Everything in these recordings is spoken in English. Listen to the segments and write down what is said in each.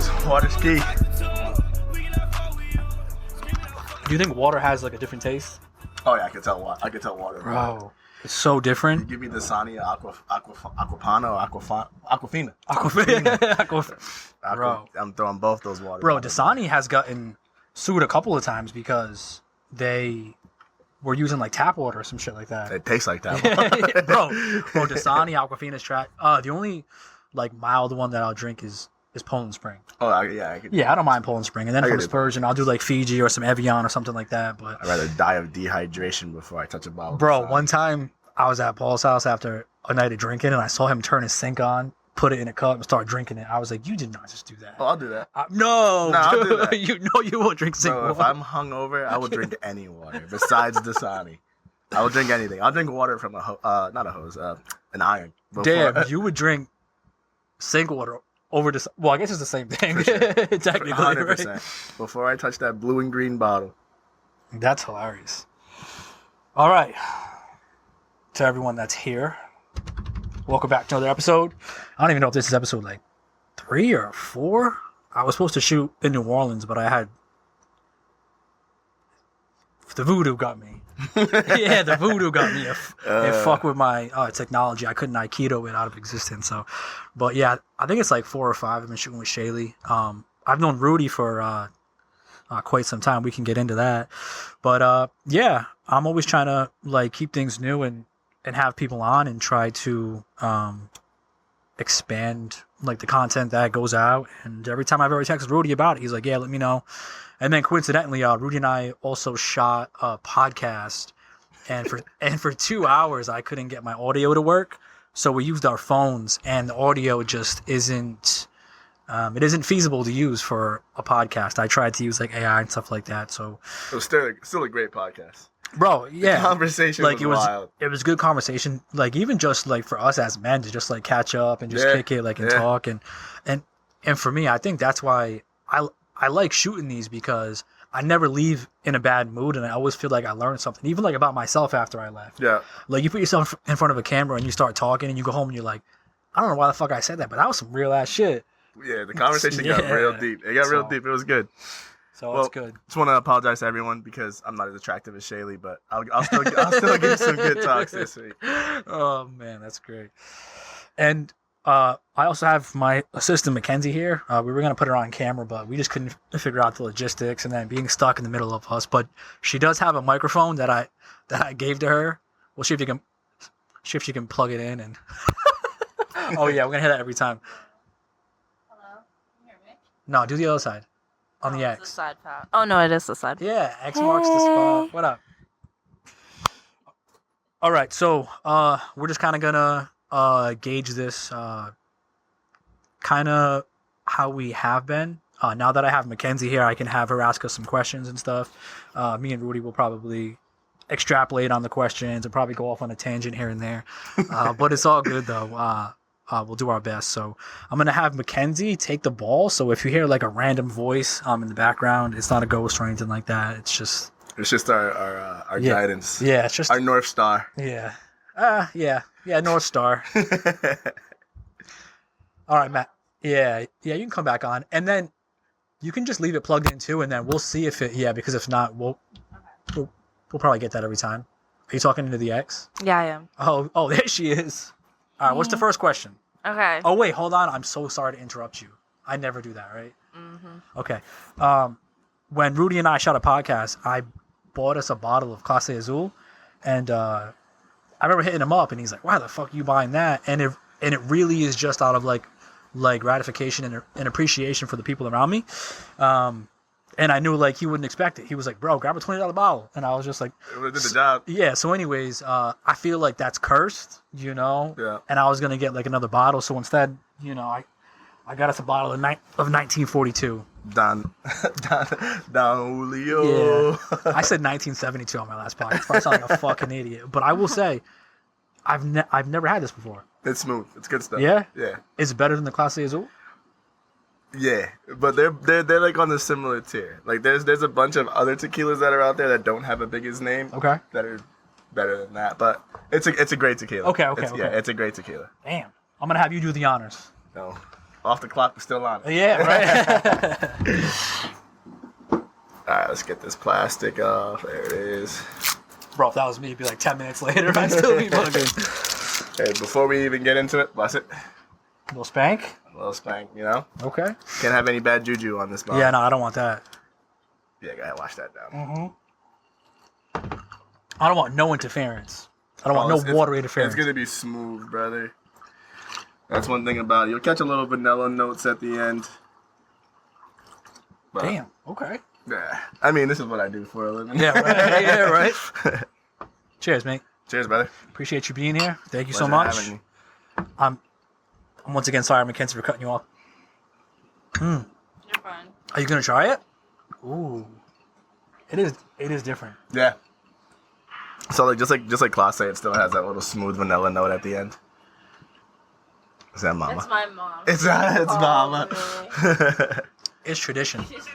always, water's key. Do you think water has like a different taste? Oh yeah, I can tell water. Bro, it's so different. You give me the Dasani Aquafina or Aquafina. Bro. I'm throwing both those waters. Bro, Dasani has gotten sued a couple of times because they were using like tap water or some shit like that. It tastes like that. bro, Dasani, Aquafina's trash. The only like mild one that I'll drink is Poland Spring. Oh yeah, I don't mind Poland Spring. And then from Spurgeon, I'll do like Fiji or some Evian or something like that. But I'd rather die of dehydration before I touch a bottle. Bro, one time I was at Paul's house after a night of drinking, and I saw him turn his sink on, put it in a cup, and start drinking it. I was like, "You did not just do that." Oh, I'll do that. No, I'll do that. You know you won't drink sink water. If I'm hungover, I will drink any water besides Dasani. I will drink anything. I'll drink water from not a hose, an iron. Damn, you would drink sink water over this. Well, I guess it's the same thing. For sure. Technically, 100%. Right? Before I touch that blue and green bottle. That's hilarious. All right. To everyone that's here, welcome back to another episode. I don't even know if this is episode like 3 or 4. I was supposed to shoot in New Orleans, but I had the voodoo got me. Yeah, the voodoo got me. It fucked with my technology. I couldn't Aikido it out of existence. So, but yeah, I think it's like 4 or 5. I've been shooting with Shaylee. I've known Rudy for quite some time. We can get into that. But yeah, I'm always trying to like keep things new and have people on and try to expand like the content that goes out. And every time I've ever texted Rudy about it, he's like, "Yeah, let me know." And then coincidentally, Rudy and I also shot a podcast, and for 2 hours I couldn't get my audio to work, so we used our phones, and the audio just isn't. It isn't feasible to use for a podcast. I tried to use like AI and stuff like that. So it was still a great podcast, bro. Yeah, the conversation like was wild. It was good conversation. Like even just like for us as men to just like catch up and just kick it like and talk and for me, I think that's why I like shooting these, because I never leave in a bad mood, and I always feel like I learned something, even like about myself after I left. Yeah. Like you put yourself in front of a camera and you start talking, and you go home and you're like, I don't know why the fuck I said that, but that was some real ass shit. Yeah, the conversation got real deep. It got real deep. It was good. So it's good. Just want to apologize to everyone because I'm not as attractive as Shaylee, but I'll still give some good talks this week. Oh man, that's great. And I also have my assistant Mackenzie here. We were gonna put her on camera, but we just couldn't figure out the logistics, and then being stuck in the middle of us. But she does have a microphone that I gave to her. We'll see if she can plug it in. And oh yeah, we're gonna hear that every time. Hello, can you hear me? No, do the other side. On the X. It's the side path. Oh no, it is the side. Yeah, X marks the spot. What up? All right, so we're just kind of gonna gauge this kind of how we have been. Now that I have Mackenzie here, I can have her ask us some questions and stuff. Me and Rudy will probably extrapolate on the questions and probably go off on a tangent here and there. But it's all good though. We'll do our best. So I'm going to have Mackenzie take the ball. So if you hear like a random voice in the background, it's not a ghost or anything like that. It's just our guidance. Yeah, it's just our North Star. Yeah. Yeah, North Star. All right, Matt. Yeah, you can come back on. And then you can just leave it plugged in too, and then we'll see if it, because if not, we'll probably get that every time. Are you talking into the X? Yeah, I am. Oh, there she is. All right, what's the first question? Okay. Oh, wait, hold on. I'm so sorry to interrupt you. I never do that, right? Mm-hmm. Okay. When Rudy and I shot a podcast, I bought us a bottle of Clase Azul, and I remember hitting him up, and he's like, "Why the fuck are you buying that?" And it really is just out of like gratification and appreciation for the people around me. And I knew like he wouldn't expect it. He was like, "Bro, grab a $20 bottle," and I was just like, "It did the job." Yeah. So, anyways, I feel like that's cursed, Yeah. And I was gonna get like another bottle, so instead, I got us a bottle of 1942. Don Julio. Yeah. I said 1972 on my last podcast. I sound like a fucking idiot, but I will say, I've never had this before. It's smooth. It's good stuff. Yeah. Yeah. Is it better than the Clase Azul? Yeah, but they're like on the similar tier. Like there's a bunch of other tequilas that are out there that don't have a biggest name. Okay. That are better than that, but it's a great tequila. Okay. Yeah, it's a great tequila. Damn, I'm gonna have you do the honors. No. off the clock, we're still on it. Yeah, right. All right, let's get this plastic off. There it is. Bro, if that was me, it'd be like 10 minutes later. I'd still be bugging. Hey, before we even get into it, bless it. Little spank? A little spank, you know? Okay. Can't have any bad juju on this bottle. Yeah, no, I don't want that. Yeah, go ahead, wash that down. Mm-hmm. I don't want no interference. I don't want no water interference. It's going to be smooth, brother. That's one thing about it. You'll catch a little vanilla notes at the end. But, Damn, okay. Yeah. I mean, this is what I do for a living. Yeah, right. Yeah, right. Cheers, mate. Cheers, brother. Appreciate you being here. Thank you so Pleasure much. having me. I'm once again sorry, Mackenzie, for cutting you off. You're fine. Are you gonna try it? Ooh, it is different. Yeah. So like just like Klaus said, it still has that little smooth vanilla note at the end. Is that Mama? It's my mom. It's Mama. It's tradition. She's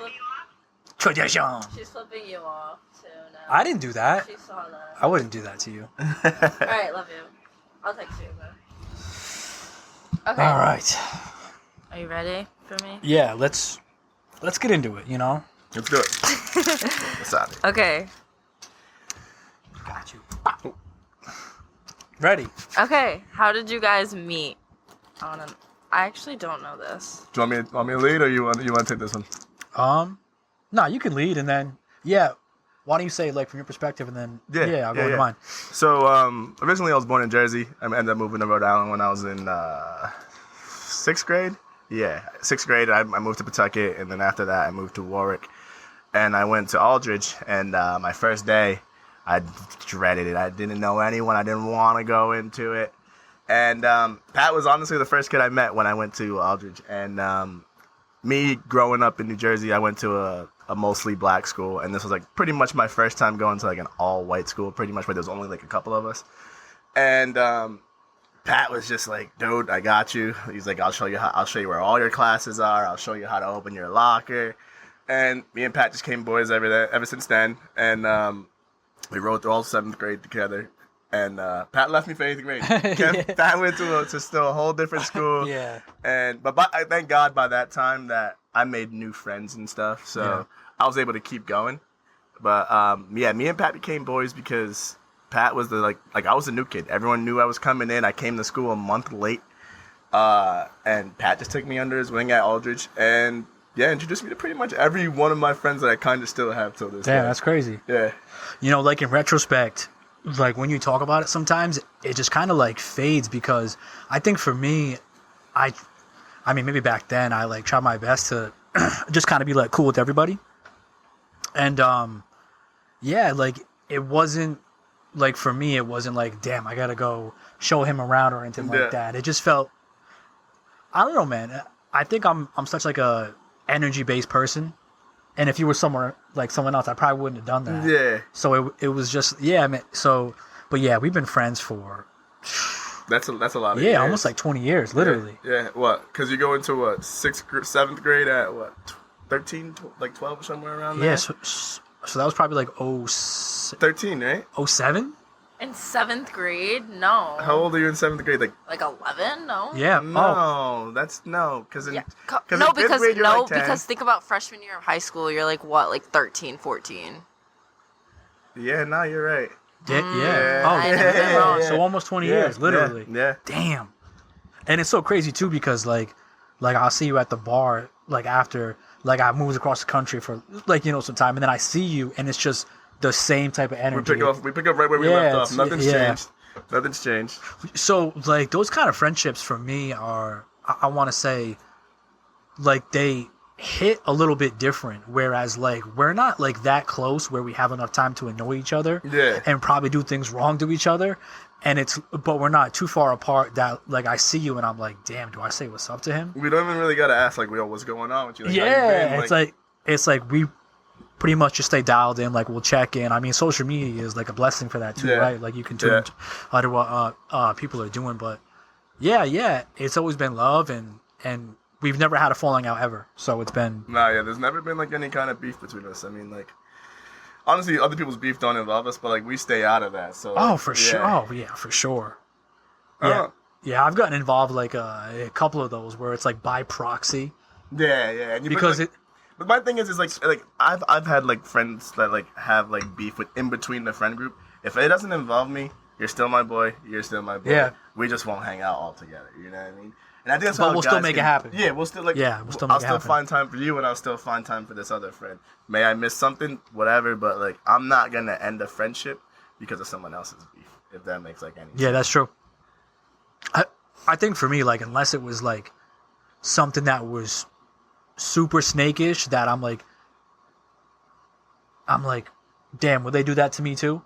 Tradition. flipping you off too now. I didn't do that. She saw that. I wouldn't do that to you. Alright, love you. I'll text you, bro. Okay. All right. Are you ready for me? Yeah, let's get into it. You know. Let's do it. What's up? Okay. Got you. Ready. Okay. How did you guys meet? I actually don't know this. Do you want me to lead, or you want to take this one? No, you can lead, and then why don't you say like from your perspective, and then I'll go into mine. So originally I was born in Jersey. I ended up moving to Rhode Island when I was in sixth grade. Yeah, sixth grade. I moved to Pawtucket, and then after that I moved to Warwick, and I went to Aldridge. And my first day, I dreaded it. I didn't know anyone. I didn't want to go into it. And Pat was honestly the first kid I met when I went to Aldridge. And me growing up in New Jersey, I went to a mostly black school, and this was like pretty much my first time going to like an all-white school, pretty much where there was only like a couple of us. And Pat was just like, "Dude, I got you." He's like, I'll show you where all your classes are. I'll show you how to open your locker." And me and Pat just became boys ever since then. And we rode through all seventh grade together. And Pat left me for eighth grade. Pat went to still a whole different school. Yeah. But I thank God by that time that I made new friends and stuff. So I was able to keep going. But me and Pat became boys because Pat was the like I was the new kid. Everyone knew I was coming in. I came to school a month late. And Pat just took me under his wing at Aldridge and introduced me to pretty much every one of my friends that I kind of still have till this day. Damn, that's crazy. Yeah. You know, like in retrospect, like when you talk about it sometimes it just kind of like fades, because I think for me I mean maybe back then I like tried my best to just kind of be like cool with everybody, and like it wasn't like, for me it wasn't like, damn, I gotta go show him around or anything like that. It just felt, I don't know, man. I think I'm such like a energy based person, and if you were somewhere like someone else, I probably wouldn't have done that. Yeah. So it was just, I mean, but we've been friends for that's a lot of years. Almost like 20 years, literally. Yeah. What? Because you go into what, seventh grade at what, 13, like 12 or somewhere around there. Yeah. So that was probably like 13, right? 07? In 7th grade? No. How old are you in 7th grade? Like 11? No. Yeah. No, because because think about freshman year of high school. You're like what, like 13, 14. Yeah, no, you're right. Yeah. So almost 20 years, literally. Yeah. Damn. And it's so crazy too, because like I'll see you at the bar like after like I moved across the country for like, you know, some time, and then I see you and it's just the same type of energy. We pick up right where we left off. Nothing's changed. Nothing's changed. So like those kind of friendships for me are, I want to say, like they hit a little bit different, whereas like we're not like that close where we have enough time to annoy each other and probably do things wrong to each other, but we're not too far apart that like I see you and I'm like, damn, do I say what's up to him? We don't even really gotta ask like, what's going on with you? Like, it's like we pretty much just stay dialed in. Like we'll check in. I mean, social media is like a blessing for that too, right? Like you can tune under what people are doing, but it's always been love, and we've never had a falling out ever. So it's been there's never been like any kind of beef between us. I mean, like honestly, other people's beef don't involve us, but like we stay out of that. So for sure. Oh yeah, for sure. I Yeah, I've gotten involved like a couple of those where it's like by proxy. Yeah, yeah. And Because but my thing is like I've had like friends that like have like beef with in between the friend group. If it doesn't involve me, you're still my boy. You're still my boy. Yeah. We just won't hang out all together. You know what I mean? And I think that's But how we'll guys still make it happen. Yeah, we'll still like. Yeah, we'll still make I'll it still happen. find time for you, and I'll still find time for this other friend. May I miss something, whatever, but like I'm not gonna end a friendship because of someone else's beef. If that makes like any sense. Yeah, that's true. I think for me, like, unless it was like something that was super snakish, that I'm like, damn, would they do that to me too?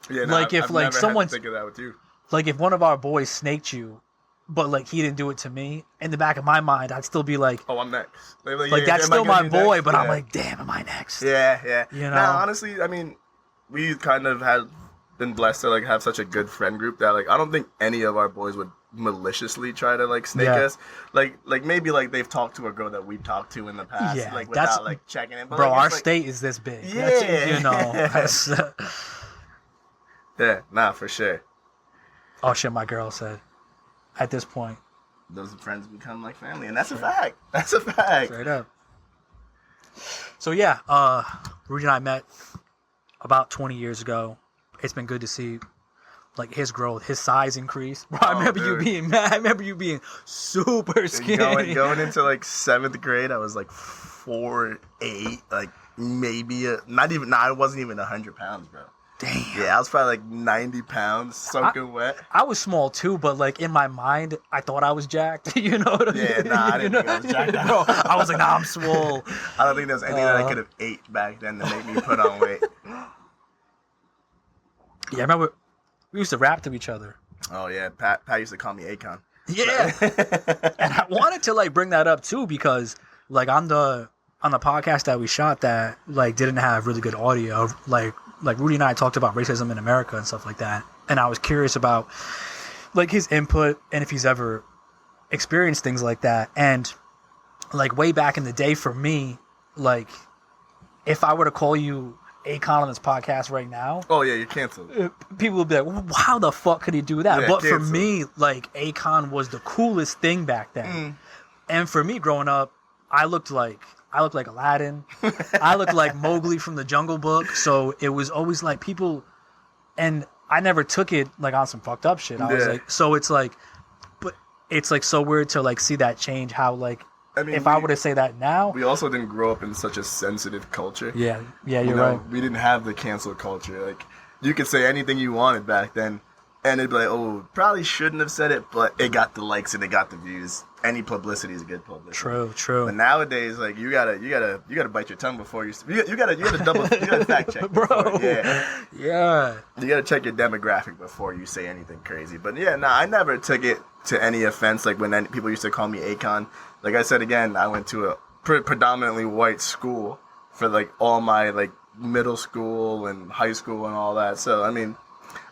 Yeah, like if I've like never someone's had to think of that with you. like if one of our boys snaked you, but like he didn't do it to me, in the back of my mind, I'd still be like, Oh, I'm next. like yeah, that's am I still gonna my be boy, next? but I'm Yeah. like, damn, am I next? Yeah, yeah. You know? Now, honestly, I mean, we kind of had been blessed to like have such a good friend group that like I don't think any of our boys would maliciously try to like snake Yeah. us. Like maybe like they've talked to a girl that we've talked to in the past, Yeah, like that's- without like checking in. But, Bro, like, our it's, like, state is this big. Yeah. That's, you know. That's, Yeah, nah, for sure. oh shit, my girl said. At this point, Those friends become like family, and that's a fact. That's a fact. straight up. So yeah, Rudy and I met about 20 years ago. It's been good to see like his growth, his size increase. Bro, I remember you dude. being mad. I remember you being super skinny. Going into like 7th grade, I was like 4'8", like maybe not even. Nah, I wasn't even 100 pounds, bro. Damn. Yeah, I was probably like 90 pounds, soaking wet. I was small too, but like in my mind, I thought I was jacked. You know what I mean? Yeah, nah, I didn't think I was jacked. Bro, I was like, nah, I'm swole. I don't think there was anything that I could have ate back then to make me put on weight. Yeah, I remember we used to rap to each other. Oh yeah, Pat used to call me Akon. Yeah. And I wanted to like bring that up too because like on the podcast that we shot that like didn't have really good audio, like Rudy and I talked about racism in America and stuff like that, and I was curious about like his input and if he's ever experienced things like that. And like way back in the day for me, like if I were to call you Akon on this podcast right now, Oh yeah, you're canceled. people would be like, well, how the fuck could he do that? Yeah, But for cancel. me, like Akon was the coolest thing back then. And for me growing up, I looked like Aladdin. I looked like Mowgli from the Jungle Book. So it was always like people, and I never took it like on some fucked up shit. I was Yeah. like, so it's like, but it's like so weird to like see that change. How like I mean, if I were to say that now, we also didn't grow up in such a sensitive culture. yeah, You you're know, right. we didn't have the cancel culture. Like you could say anything you wanted back then, and it'd be like, oh, probably shouldn't have said it, but it got the likes and it got the views. Any publicity is good publicity. True. But nowadays, like you gotta bite your tongue before you gotta fact check, Bro. before, yeah, Yeah. you gotta check your demographic before you say anything crazy. But yeah, I never took it to any offense. Like when people used to call me Akon. Like I said again, I went to a predominantly white school for like all my like middle school and high school and all that. So I mean,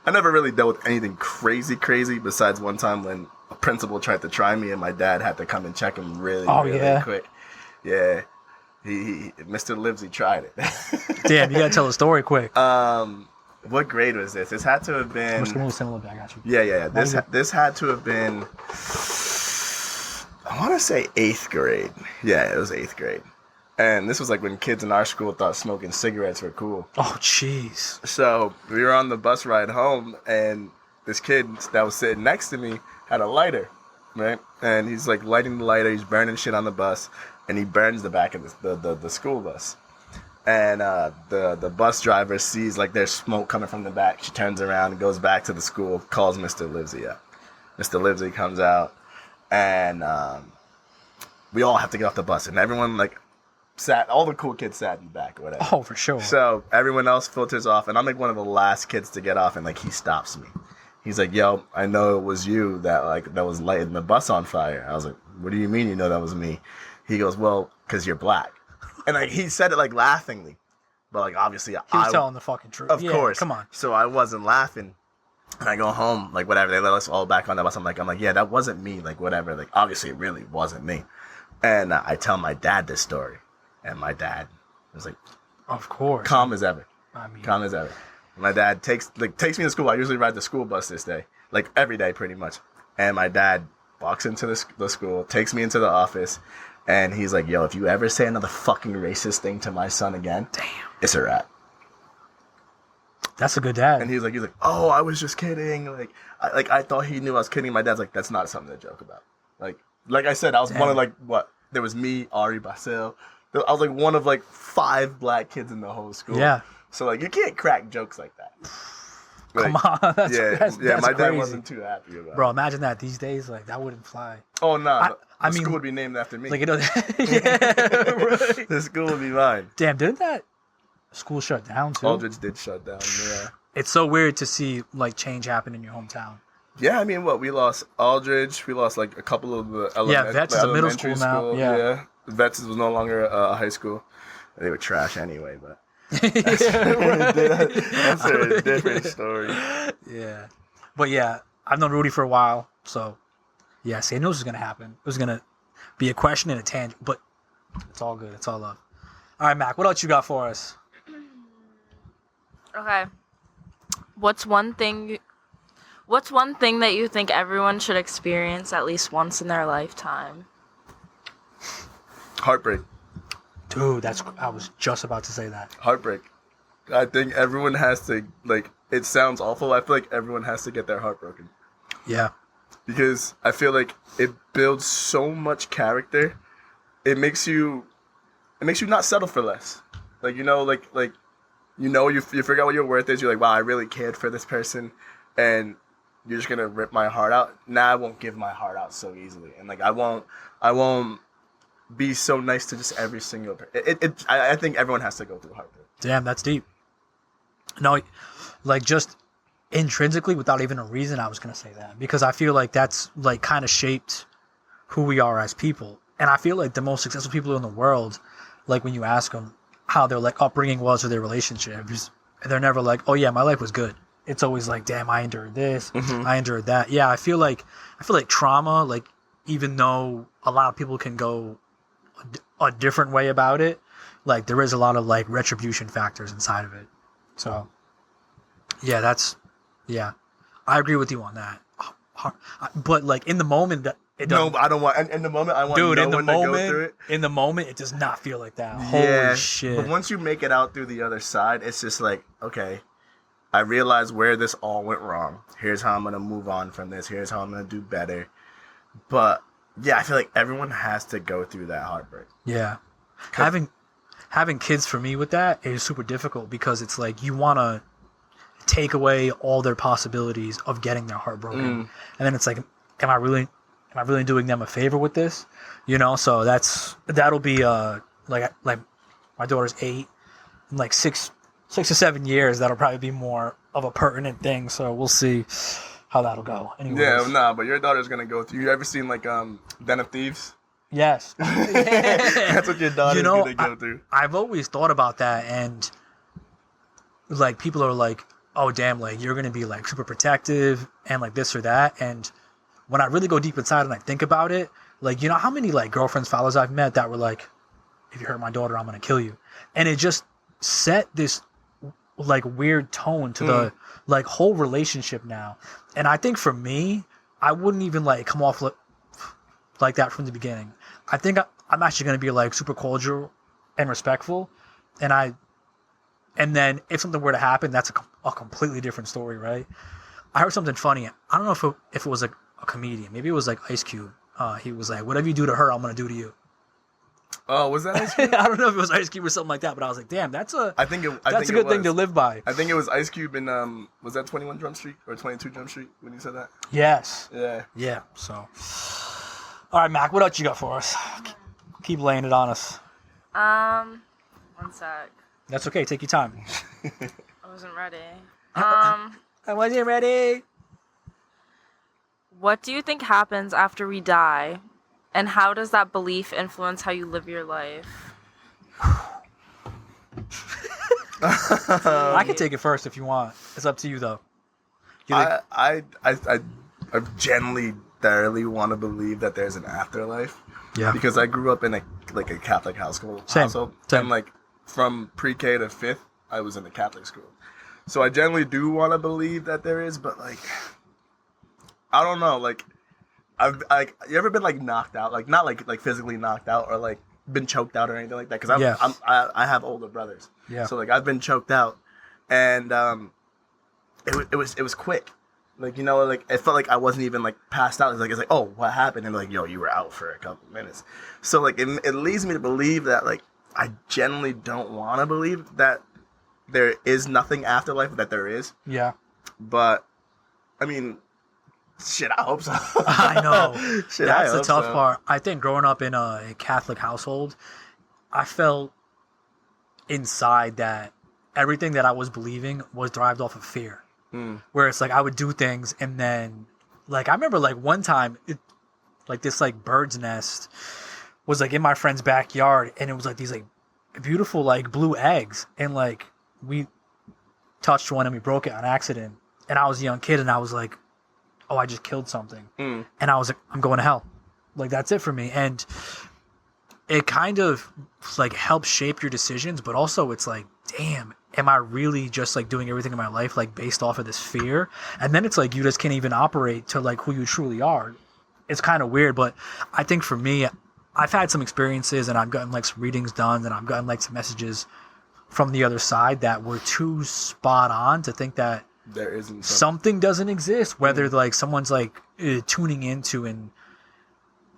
I never really dealt with anything crazy besides one time when a principal tried to try me and my dad had to come and check him really quick. Yeah. He Mr. Livesey tried it. Damn, you gotta tell the story quick. What grade was this? This had to have been Just move similar back. I got you. Yeah. This had to have been I want to say 8th grade. Yeah, it was 8th grade. And this was like when kids in our school thought smoking cigarettes were cool. Oh, jeez. So we were on the bus ride home, and this kid that was sitting next to me had a lighter, right? And he's like lighting the lighter. He's burning shit on the bus, and he burns the back of the school bus. And the bus driver sees like there's smoke coming from the back. She turns around and goes back to the school, calls Mr. Livesey up. Mr. Livesey comes out, and we all have to get off the bus, and everyone like all the cool kids sat in the back or whatever. Oh, for sure. So everyone else filters off, and I'm like one of the last kids to get off, and like he stops me. He's like, "Yo, I know it was you that was lighting the bus on fire." I was like, "What do you mean you know that was me?" He goes, "Well, because you're black," and like he said it like laughingly, but like obviously He was telling the fucking truth. of course, Come on. So I wasn't laughing. And I go home, like whatever. They let us all back on the bus. I'm like, yeah, that wasn't me. Like whatever. Like obviously it really wasn't me. And I tell my dad this story. And my dad was like, Of course. calm as ever. I mean, Calm as ever. My dad takes me to school. I usually ride the school bus this day. Like every day pretty much. And my dad walks into the school, takes me into the office, and he's like, yo, if you ever say another fucking racist thing to my son again, Damn. it's a wrap. That's a good dad. And he's like, oh, I was just kidding. I thought he knew I was kidding. My dad's like, that's not something to joke about. Like I said, I was one of there was me, Ari, Basil. I was like one of like 5 black kids in the whole school. Yeah. So like you can't crack jokes like that. Come on. That's my dad crazy. wasn't too happy about it. Bro, imagine that these days. Like, that wouldn't fly. Oh, no. I The mean, school would be named after me. Like, yeah, right. The school would be mine. Damn, didn't that school shut down, too? Aldridge did shut down, yeah. It's so weird to see, like, change happen in your hometown. Yeah, I mean, we lost Aldridge. We lost, like, a couple of the Vets is a middle school now. Yeah. Vets was no longer a high school. They were trash anyway, but... That's a different story. Yeah. But yeah, I've known Rudy for a while, so yeah, St. News was gonna happen. It was gonna be a question and a tangent, but it's all good. It's all love. All right, Mac, what else you got for us? Okay. What's one thing that you think everyone should experience at least once in their lifetime? Heartbreak. Dude, I was just about to say that. Heartbreak. I think everyone has to, like, it sounds awful. I feel like everyone has to get their heart broken. Yeah. Because I feel like it builds so much character. It makes you not settle for less. Like, you figure out what your worth is. You're like, wow, I really cared for this person. And you're just going to rip my heart out. Nah, I won't give my heart out so easily. And, like, I won't be so nice to just every single person. I think everyone has to go through heartbreak. Damn, that's deep. No, like, just intrinsically, without even a reason, I was going to say that. Because I feel like that's, like, kind of shaped who we are as people. And I feel like the most successful people in the world, like, when you ask them how their, like, upbringing was or their relationships, they're never like, oh, yeah, my life was good. It's always like, damn, I endured this, I endured that. Yeah, I feel like trauma, like, even though a lot of people can go a different way about it, like, there is a lot of, like, retribution factors inside of it. So, yeah, I agree with you on that. But, like, in the moment, that it doesn't. No, I don't want. In the moment, I want Dude, no one to go through it. In the moment, it does not feel like that. Yeah, Holy shit! But once you make it out through the other side, it's just like, okay, I realize where this all went wrong. Here's how I'm gonna move on from this. Here's how I'm gonna do better. But yeah, I feel like everyone has to go through that heartbreak. Yeah, having kids for me with that is super difficult because it's like you want to take away all their possibilities of getting their heart broken, and then it's like, am I really doing them a favor with this? You know, so that'll be like my daughter's 8, in like 6 to 7 years, that'll probably be more of a pertinent thing. So we'll see how that'll go. Anyways. Yeah, nah, but your daughter's gonna go through. You ever seen like Den of Thieves? Yes. That's what your daughter's gonna go through. I've always thought about that, and like people are like, oh damn, like you're gonna be like super protective and like this or that. And when I really go deep inside and I think about it, like, you know how many like girlfriends, fellas I've met that were like, if you hurt my daughter, I'm gonna kill you. And it just set this like weird tone to the like whole relationship now. And I think for me, I wouldn't even like come off like that from the beginning. I think I'm actually going to be like super cordial and respectful. And then if something were to happen, that's a completely different story, right? I heard something funny. I don't know if it was a comedian. Maybe it was like Ice Cube. He was like, whatever you do to her, I'm going to do to you. Oh, was that Ice Cube? I don't know if it was Ice Cube or something like that, but I was like, damn, that's a good thing to live by. I think it was Ice Cube in, was that 21 Jump Street or 22 Jump Street when he said that? Yes. Yeah. Yeah, so. All right, Mac, what else you got for us? Keep laying it on us. 1 sec. That's okay, take your time. I wasn't ready. I wasn't ready. What do you think happens after we die? And how does that belief influence how you live your life? I can take it first if you want. It's up to you, though. I genuinely, thoroughly want to believe that there's an afterlife. Yeah. Because I grew up in a Catholic household. Same. And like from pre-K to 5th, I was in a Catholic school. So I generally do want to believe that there is, but like, I don't know. Like, I've like, you ever been like knocked out, like not like physically knocked out or like been choked out or anything like that? Because Yeah. I have older brothers, Yeah. so like I've been choked out, and it was quick, like, you know, like it felt like I wasn't even like passed out. It's like, oh, what happened? And like, yo, you were out for a couple minutes. So like it leads me to believe that like I genuinely don't want to believe that there is nothing after life, that there is, Yeah. but I mean. Shit, I hope so. I know. Shit, That's I the hope tough so. part. I think growing up in a Catholic household, I felt inside that everything that I was believing was derived off of fear. Where it's like I would do things and then, like, I remember like one time, like this like bird's nest was like in my friend's backyard, and it was like these like beautiful like blue eggs, and like we touched one and we broke it on accident, and I was a young kid and I was like, oh, I just killed something. And I was like, I'm going to hell. Like, that's it for me. And it kind of like helps shape your decisions, but also it's like, damn, am I really just like doing everything in my life like based off of this fear? And then it's like you just can't even operate to like who you truly are. It's kind of weird, but I think for me, I've had some experiences and I've gotten like some readings done and I've gotten like some messages from the other side that were too spot on to think that There isn't something doesn't exist, whether like someone's like tuning into an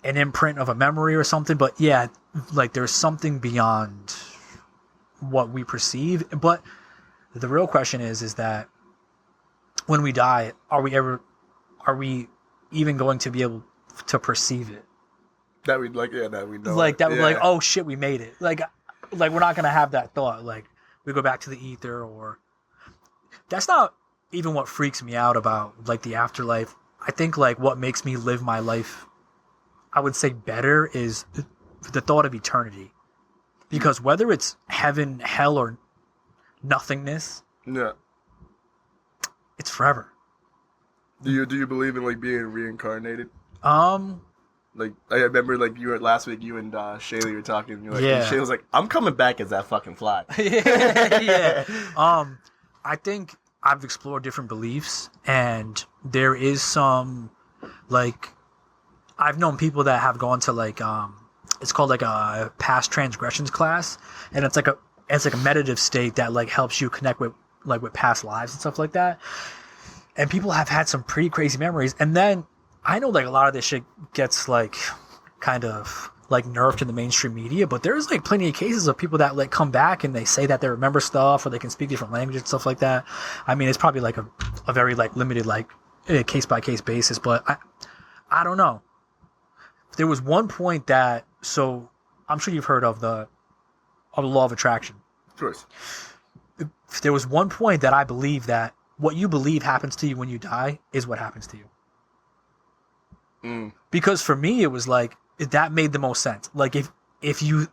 imprint of a memory or something. But yeah, like there's something beyond what we perceive. But the real question is that when we die, are we even going to be able to perceive it? that we like, yeah, that we know. Like that, yeah. like, oh shit, we made it. Like we're not gonna have that thought. Like we go back to the ether, or that's not even what freaks me out about like the afterlife. I think like what makes me live my life, I would say, better is the thought of eternity. Because whether it's heaven, hell, or nothingness, Yeah. it's forever. Do you believe in like being reincarnated? Um, Like I remember, like you were last week. You and Shaylee were talking. And you're like, Yeah. and Shaylee was like, "I'm coming back as that fucking fly." yeah. I think I've explored different beliefs, and there is some, like, I've known people that have gone to like, it's called like a past transgressions class, and it's like a meditative state that like helps you connect with past lives and stuff like that. And people have had some pretty crazy memories, and then I know like a lot of this shit gets like kind of like nerfed in the mainstream media, but there's like plenty of cases of people that like come back and they say that they remember stuff or they can speak different languages and stuff like that. I mean, it's probably like a very like limited like case by case basis, but I don't know. There was one point that, so I'm sure you've heard of the law of attraction. Of course. There was one point that I believe that what you believe happens to you when you die is what happens to you. Because for me, it was like, that made the most sense. Like if you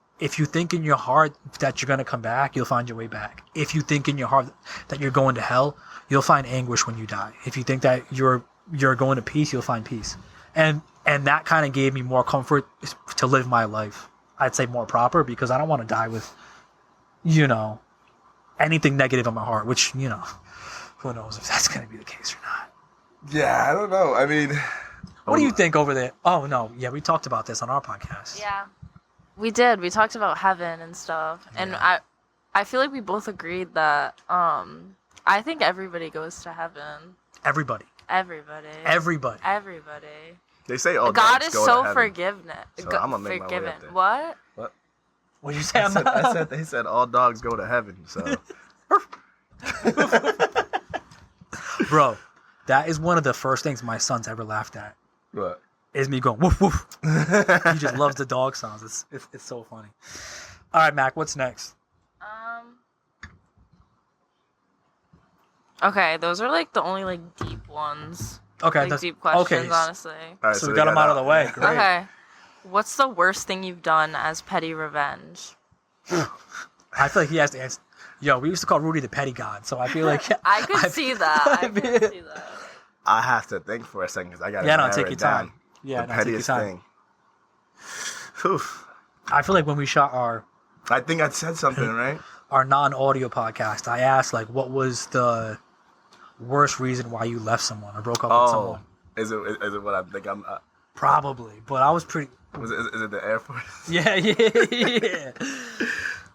think in your heart that you're going to come back, you'll find your way back. If you think in your heart that you're going to hell, you'll find anguish when you die. If you think that you're going to peace, you'll find peace. And that kind of gave me more comfort to live my life. I'd say more proper, because I don't want to die with, you know, anything negative in my heart, which, you know, who knows if that's going to be the case or not. Yeah, I don't know. I mean, what do you think over there? Oh, no. Yeah, we talked about this on our podcast. Yeah, we did. We talked about heaven and stuff. And Yeah. I feel like we both agreed that I think everybody goes to heaven. Everybody. Everybody. they say all God dogs is go so to heaven. forgiveness. So I'm gonna make my way up there. What? What? What did you say? They said all dogs go to heaven. So Bro, that is one of the first things my son's ever laughed at. what? Is me going woof woof. He just loves the dog sounds. It's so funny. All right, Mac, what's next? Okay, those are like the only like deep ones. Okay, Like deep questions, okay. honestly. All right, So we got them out of the way. Great. Okay. What's the worst thing you've done as petty revenge? I feel like he has to answer. Yo, we used to call Rudy the petty god, so I feel like I could see that. I could see that. I have to think for a second because I got to Yeah, no, narrow take it your down. time. Yeah, The no, take your pettiest time. thing. Whew. I feel like when we shot I think I said something, right? our non-audio podcast, I asked like, what was the worst reason why you left someone or broke up with someone? Is it what I think I'm? Probably, but I was pretty. Is it the Air Force? Yeah.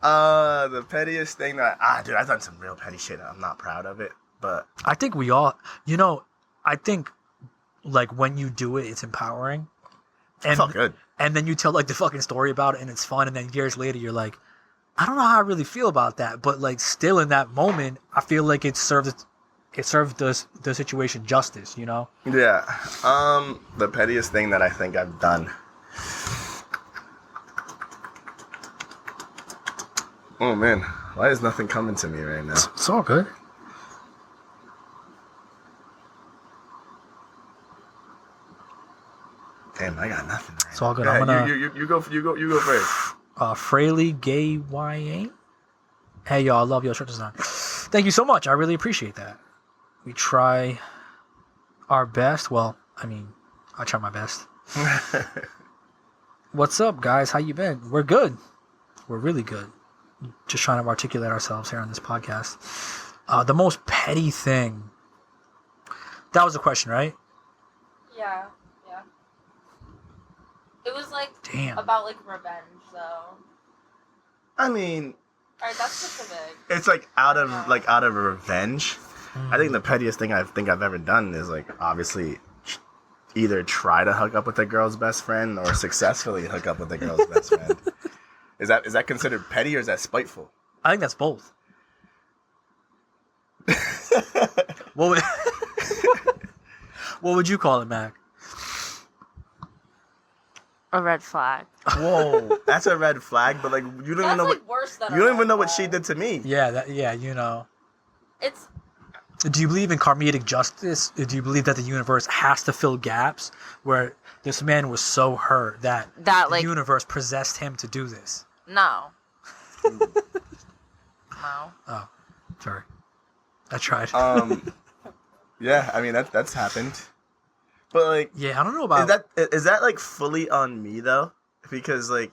The pettiest thing that dude, I've done some real petty shit. And I'm not proud of it, but I think we all, I think like when you do it, it's empowering. it felt good. And then you tell like the fucking story about it and it's fun. And then years later, you're like, I don't know how I really feel about that. But like still in that moment, I feel like it served the situation justice, you know? Yeah. The pettiest thing that I think I've done. Oh man, why is nothing coming to me right now? It's all good. Damn, I got nothing. Right It's all good. Now. I'm gonna. You go first. Fraley Gay YA. Hey y'all, I love your shirt design. Thank you so much. I really appreciate that. We try our best. Well, I mean, I try my best. What's up, guys? How you been? We're good. We're really good. Just trying to articulate ourselves here on this podcast. The most petty thing. That was the question, right? Yeah. It was like Damn. about like revenge, though. I mean, All right, that's specific. it's like out of revenge. I think the pettiest thing I've ever done is like obviously either try to hook up with a girl's best friend or successfully hook up with a girl's best friend. Is that considered petty or is that spiteful? I think that's both. What would you call it, Mac? A red flag. Whoa, that's a red flag. But like you don't even know what worse than you don't even know what she did to me. Yeah, It's Do you believe in karmic justice? Do you believe that the universe has to fill gaps where this man was so hurt that the universe possessed him to do this? no. No. Oh, sorry. I tried. Yeah, I mean that's happened. But like, yeah, I don't know about is that like fully on me though? Because like,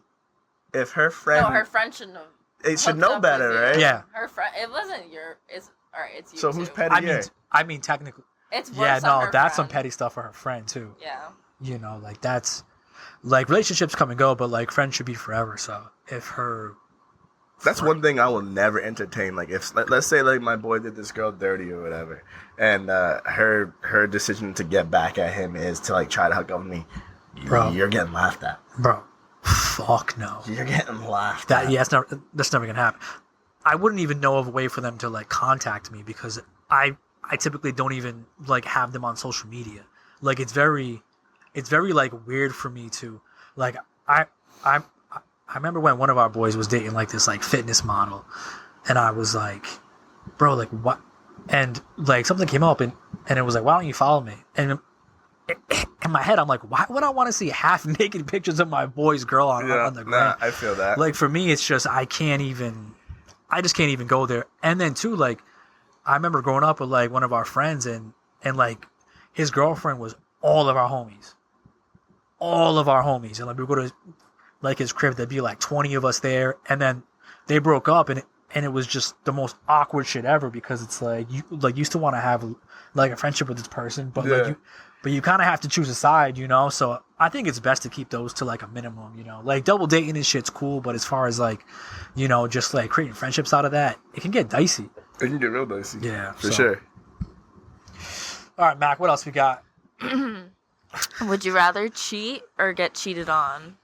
if her friend, No, her friend shouldn't have. it should know better, right? Yeah. Her friend. It wasn't your. It's all right. It's you. So too. who's petty? I mean, technically. It's worse Yeah, on no, her that's some friend. petty stuff for her friend too. Yeah. You know, like that's like relationships come and go, but like friends should be forever. So if her, That's one thing I will never entertain. Like if let's say like my boy did this girl dirty or whatever, and her decision to get back at him is to like try to hook up with me. Bro. You're getting laughed at. bro, fuck no. You're getting laughed That at. yeah, that's never gonna happen. I wouldn't even know of a way for them to like contact me because I typically don't even like have them on social media. Like it's very like weird for me to like I remember when one of our boys was dating like this like fitness model, and I was like, bro, like what? And like something came up and it was like, why don't you follow me? And in my head, I'm like, why would I want to see half naked pictures of my boy's girl on the gram? I feel that. Like for me, it's just I just can't even go there. And then too, like I remember growing up with like one of our friends and like his girlfriend was all of our homies, and like we would go to like his crib. There'd be like 20 of us there, and then they broke up, and it was just the most awkward shit ever because it's like you still want to have like a friendship with this person, but you kind of have to choose a side, you know. So I think it's best to keep those to like a minimum, you know. Like double dating and shit's cool, but as far as like, you know, just like creating friendships out of that, it can get dicey. It can get real dicey. Yeah, for sure. All right, Mac, what else we got? Would you rather cheat or get cheated on?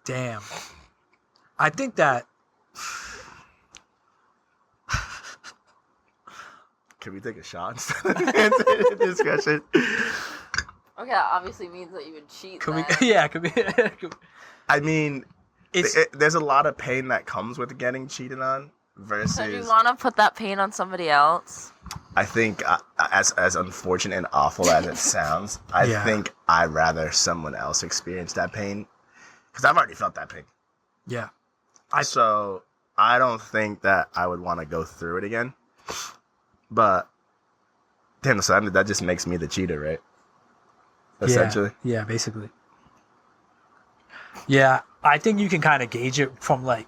Damn. I think that. Can we take a shot instead of answering the discussion? Okay, that obviously means that you would cheat. Could we? then. Yeah, could we? I mean, It's there's a lot of pain that comes with getting cheated on versus. So do you want to put that pain on somebody else? I think, as unfortunate and awful as it sounds, I think I'd rather someone else experience that pain because I've already felt that pain. yeah. So I don't think that I would want to go through it again. But damn, so that just makes me the cheater, right? Essentially. Yeah, basically. Yeah, I think you can kind of gauge it from like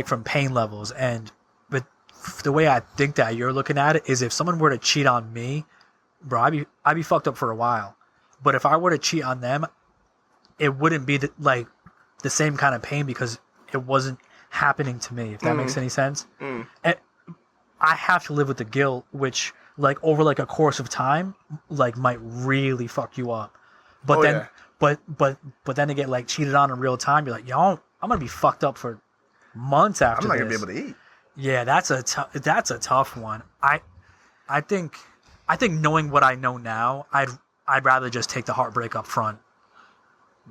from pain levels, but the way I think that you're looking at it is if someone were to cheat on me, bro, I'd be fucked up for a while. But if I were to cheat on them, it wouldn't be the same kind of pain because it wasn't happening to me. If that makes any sense. And I have to live with the guilt, which like over like a course of time, like might really fuck you up. But but then to get like cheated on in real time, you're like, yo, I'm gonna be fucked up for months after. I'm not this. gonna be able to eat. Yeah, that's a tough one. I think knowing what I know now, I'd rather just take the heartbreak up front.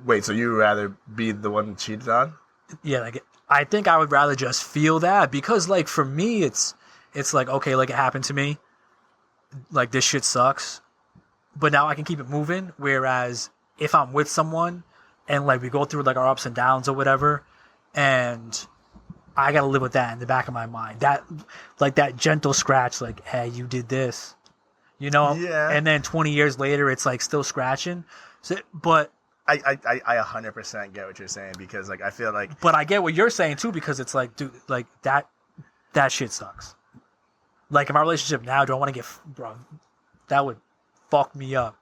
Wait, so you would rather be the one cheated on? Yeah, like I think I would rather just feel that because like for me it's like okay, like it happened to me. Like this shit sucks. But now I can keep it moving, whereas if I'm with someone and like we go through like our ups and downs or whatever, and I gotta live with that in the back of my mind. That like that gentle scratch, like, hey, you did this. You know? Yeah. And then 20 years later it's like still scratching. So, but I 100% get what you're saying because like I feel like But I get what you're saying too, because it's like, dude, like that shit sucks. Like in my relationship now, do I want to get bro? That would fuck me up.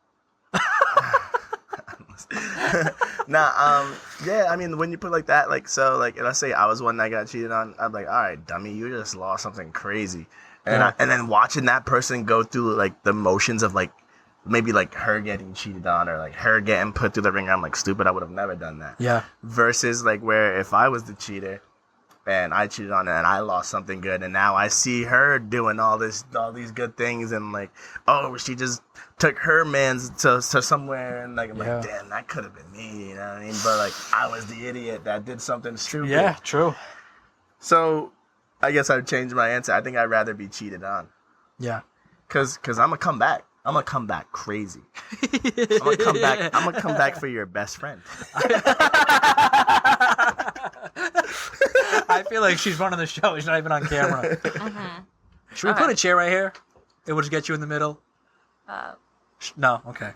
yeah, I mean, when you put like that, like, so, like, let's say I was one that got cheated on, I'd be like, all right, dummy, you just lost something crazy. And, and then watching that person go through, like, the motions of, like, maybe, like, her getting cheated on or, like, her getting put through the ringer, I'm like, stupid, I would have never done that. Yeah. Versus, like, where if I was the cheater and I cheated on her and I lost something good and now I see her doing all these good things and, like, oh, she just took her man's to somewhere and, like, I'm like, damn, that could have been me, you know what I mean? But, like, I was the idiot that did something stupid. Yeah, true. So, I guess I've changed my answer. I think I'd rather be cheated on. Yeah. Cause I'm gonna come back. I'm gonna come back crazy. I'm gonna come back for your best friend. I feel like she's running the show. She's not even on camera. Should we put a chair right here? It will just get you in the middle. No, okay.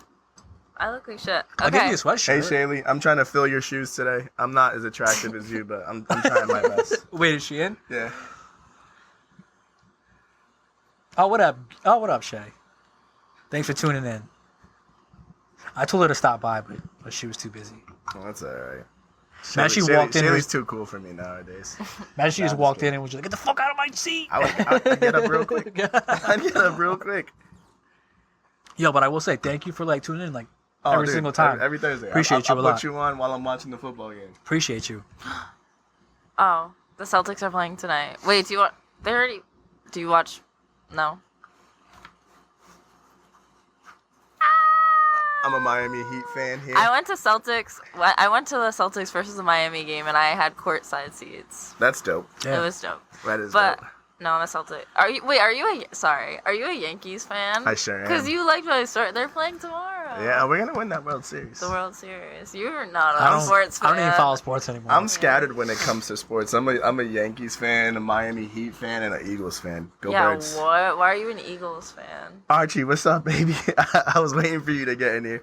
I look like shit. I'll give you a sweatshirt. Hey Shaylee, I'm trying to fill your shoes today. I'm not as attractive as you, but I'm trying my best. Wait, is she in? Yeah. Oh, what up? Oh, what up, Shay? Thanks for tuning in. I told her to stop by, but she was too busy. Well, that's all right. Man, she walked in. Shaylee's too cool for me nowadays. Imagine she just walked in and was just like, get the fuck out of my seat. I get up real quick. I get up real quick. Yo, but I will say thank you for like tuning in like every single time. Every Thursday. Appreciate you a I'll lot. put you on while I'm watching the football game. Appreciate you. Oh, the Celtics are playing tonight. Wait, do you want? They already. Do you watch? No. I'm a Miami Heat fan here. I went to Celtics. I went to the Celtics versus the Miami game, and I had courtside seats. That's dope. Yeah. It was dope. That is But dope. no, I'm a Celtic. Are you? Wait, are you a Yankees fan? I sure am. Because you liked my story. They're playing tomorrow. Yeah, we're gonna win that World Series. The World Series. You're not I a don't, sports fan. I don't even follow sports anymore. I'm scattered when it comes to sports. I'm a Yankees fan, a Miami Heat fan, and an Eagles fan. Go Yeah, Birds. what? Why are you an Eagles fan? Archie, what's up, baby? I was waiting for you to get in here.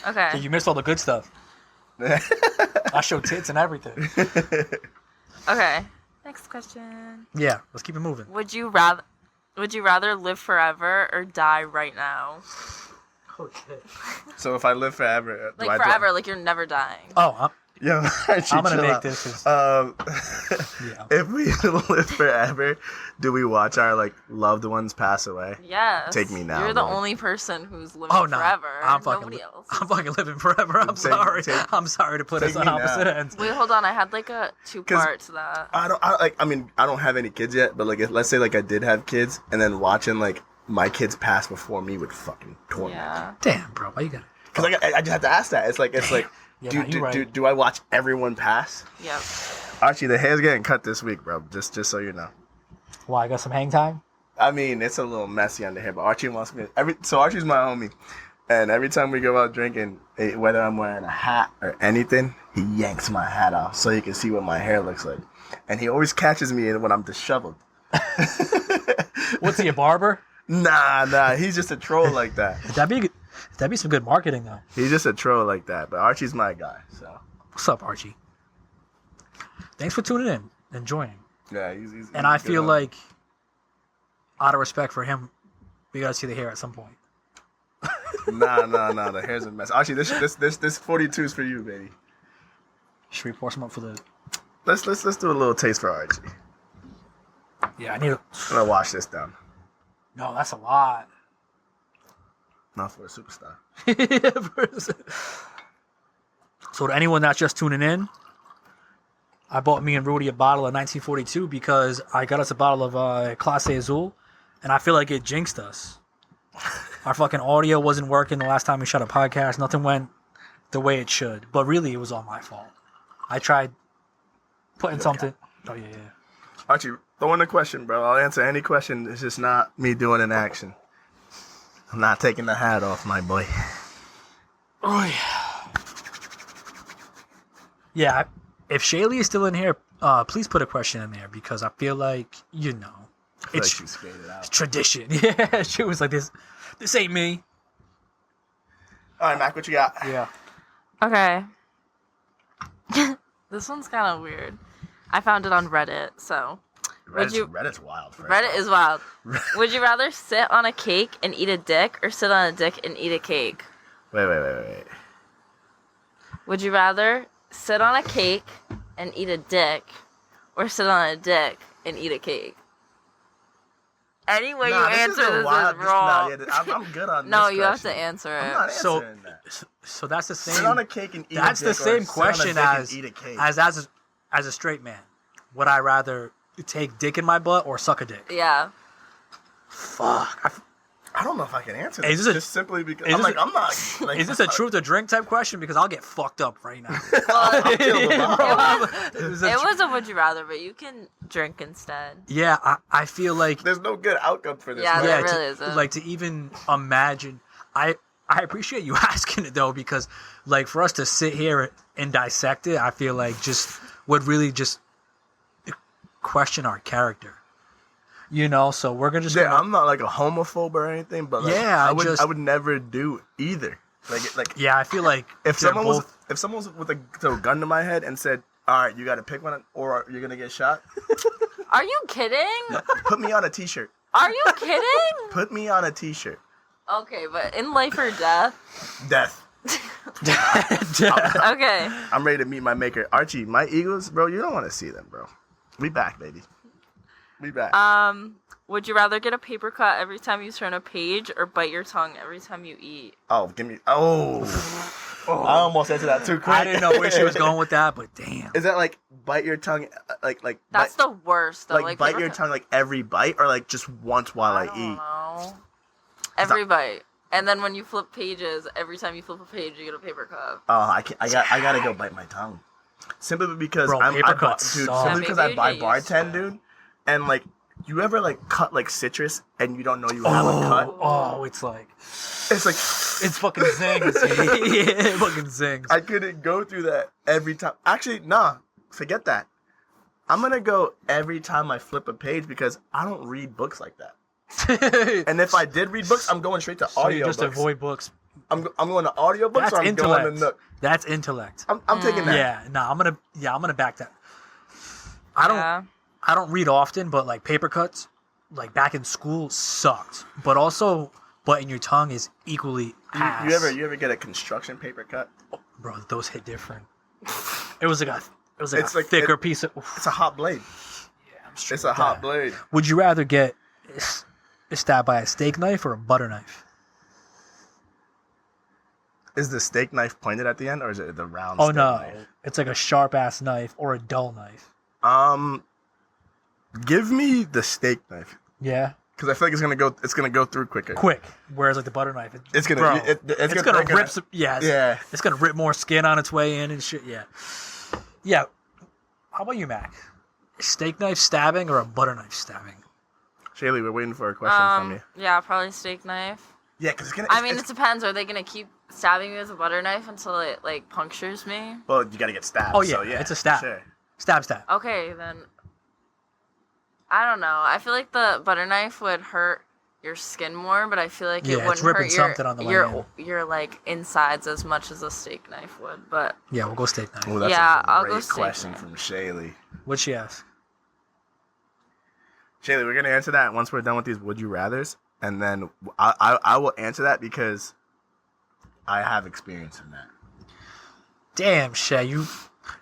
Okay. Yeah, you missed all the good stuff. I show tits and everything. Okay. Next question. Yeah, let's keep it moving. Would you rather live forever or die right now? Oh shit. So if I live forever, do Like I forever, like you're never dying. Oh, Yo, Archie, I'm gonna chill make out. this as- yeah. If we live forever, do we watch our like loved ones pass away? Yes. Take me now, You're the Lord. only person who's living Oh no, forever. I'm fucking, Nobody else. I'm fucking living forever. I'm sorry. I'm sorry to put us take on me opposite now. ends. Wait, hold on. I had like a two-part to that. I don't have any kids yet, but like let's say like I did have kids, and then watching like my kids pass before me would fucking torment. Yeah. Damn, bro, why you got it? Because I just have to ask that. It's like Yeah, do, nah, you right. do I watch everyone pass? Yep. Archie, the hair's getting cut this week, bro. Just so you know. Why, I got some hang time? I mean, it's a little messy under here, but Archie wants me. So Archie's my homie, and every time we go out drinking, whether I'm wearing a hat or anything, he yanks my hat off so he can see what my hair looks like, and he always catches me when I'm disheveled. What's he, a barber? Nah, he's just a troll like that. That'd be some good marketing though. He's just a troll like that. But Archie's my guy, so What's up, Archie? Thanks for tuning in and joining. yeah, he's And I a good feel homie. like, out of respect for him We gotta see the hair at some point. Nah. The hair's a mess. Actually, this 42 is for you, baby. Should we pour some up for the? Let's do a little taste for Archie. Yeah, I need. I'm gonna wash this down. No, that's a lot. Not for a superstar. So to anyone that's just tuning in, I bought me and Rudy a bottle of 1942 because I got us a bottle of Clase Azul, and I feel like it jinxed us. Our fucking audio wasn't working the last time we shot a podcast. Nothing went the way it should. But really, it was all my fault. I tried putting something... Oh, yeah. Archie, throw in a question, bro. I'll answer any question. It's just not me doing an action. I'm not taking the hat off, my boy. Oh, yeah. Yeah, if Shaylee is still in here, please put a question in there because I feel like, it's she skated out. tradition. Yeah, she was like, this ain't me. All right, Mac, what you got? Yeah. Okay. This one's kind of weird. I found it on Reddit, so. Reddit's wild. Reddit is wild. Would you rather sit on a cake and eat a dick or sit on a dick and eat a cake? Wait. Would you rather sit on a cake and eat a dick or sit on a dick and eat a cake? Any way you answer this is wrong. I'm good on this. No, you have question. to answer I'm it. not answering that. So that's the same. Sit on a cake and eat That's a dick the same or sit question on a dick and eat a cake. as a straight man. Would I rather take dick in my butt or suck a dick? Yeah. Fuck. I don't know if I can answer Is this. this a- Just simply because is I'm this like, I'm not. Like, Is this a truth or drink type question? Because I'll get fucked up right now. I'll kill the bottle. It was a would you rather, but you can drink instead. Yeah, I feel like There's no good outcome for this. Yeah, right? there to, really isn't. like to even imagine. I appreciate you asking it though because like for us to sit here and dissect it, I feel like just would really just question our character. So we're gonna just. I'm not like a homophobe or anything, but like, Yeah, I would never do either. Like Yeah, I feel like if they're someone both- was with a throw a gun to my head and said, "All right, you got to pick one, or you're gonna get shot," Are you kidding? put me on a T-shirt. Are you kidding? Put me on a T-shirt. Okay, but in life or death? Death. Okay. I'm ready to meet my maker, Archie. My Eagles, bro. You don't want to see them, bro. We back, baby. We back. Would you rather get a paper cut every time you turn a page or bite your tongue every time you eat? Oh, give me. Oh. I almost answered that too quick. I didn't know where she was going with that, but damn. Is that like bite your tongue, like That's bite, the worst, though. like bite paper your cut- tongue like every bite, or like just once while I don't eat? know. Every bite. And then when you flip pages, every time you flip a page, you get a paper cut. Oh, I gotta go bite my tongue. Simply because Bro, paper cuts dude. suck. Simply because Yeah, I maybe buy you get used to bartend, it. dude. And like, you ever like cut like citrus and you don't know you have a cut? Oh, it's like It's like it's fucking zings. Yeah, it fucking zings. I couldn't go through that every time. Actually, nah, forget that. I'm gonna go every time I flip a page because I don't read books like that. And if I did read books, I'm going straight to So you audio. just avoid books. I'm going to audio books, That's or I'm intellect. going to Nook. That's intellect. I'm taking that. Yeah, no, I'm gonna back that. I don't read often, but like paper cuts, like back in school sucked. But also biting your tongue is equally ass. You ever get a construction paper cut? Bro, those hit different. It was like a It's like- thicker piece of. It's a hot blade. Yeah, I'm straight It's a with hot that. blade. Would you rather get stabbed by a steak knife or a butter knife? Is the steak knife pointed at the end, or is it the round? Oh steak no, knife? it's like a sharp ass knife or a dull knife. Give me the steak knife Yeah, because I feel like it's gonna go through quicker. quick. Whereas like the butter knife, It's gonna. bro, It's gonna they're rip some. Yeah, Yeah. it's gonna rip more skin on its way in and shit. Yeah, yeah. How about you, Mac? Steak knife stabbing or a butter knife stabbing? Shaylee, we're waiting for a question from you. Yeah, probably steak knife. Yeah, because it's gonna. I mean, it depends. Are they gonna keep stabbing me with a butter knife until it like punctures me? well, you gotta get stabbed. Oh yeah, so, yeah it's a stab. Sure. Stab. Okay, then. I don't know. I feel like the butter knife would hurt your skin more, but I feel like Yeah, it it's wouldn't ripping hurt your something on the way your like insides as much as a steak knife would. But Yeah, we'll go steak knife. Well, that's Yeah, a I'll great go steak question knife. from Shaylee. What'd she ask? Shaylee, we're gonna answer that once we're done with these would you rather's. And then I will answer that because I have experience in that. Damn, Shay, you're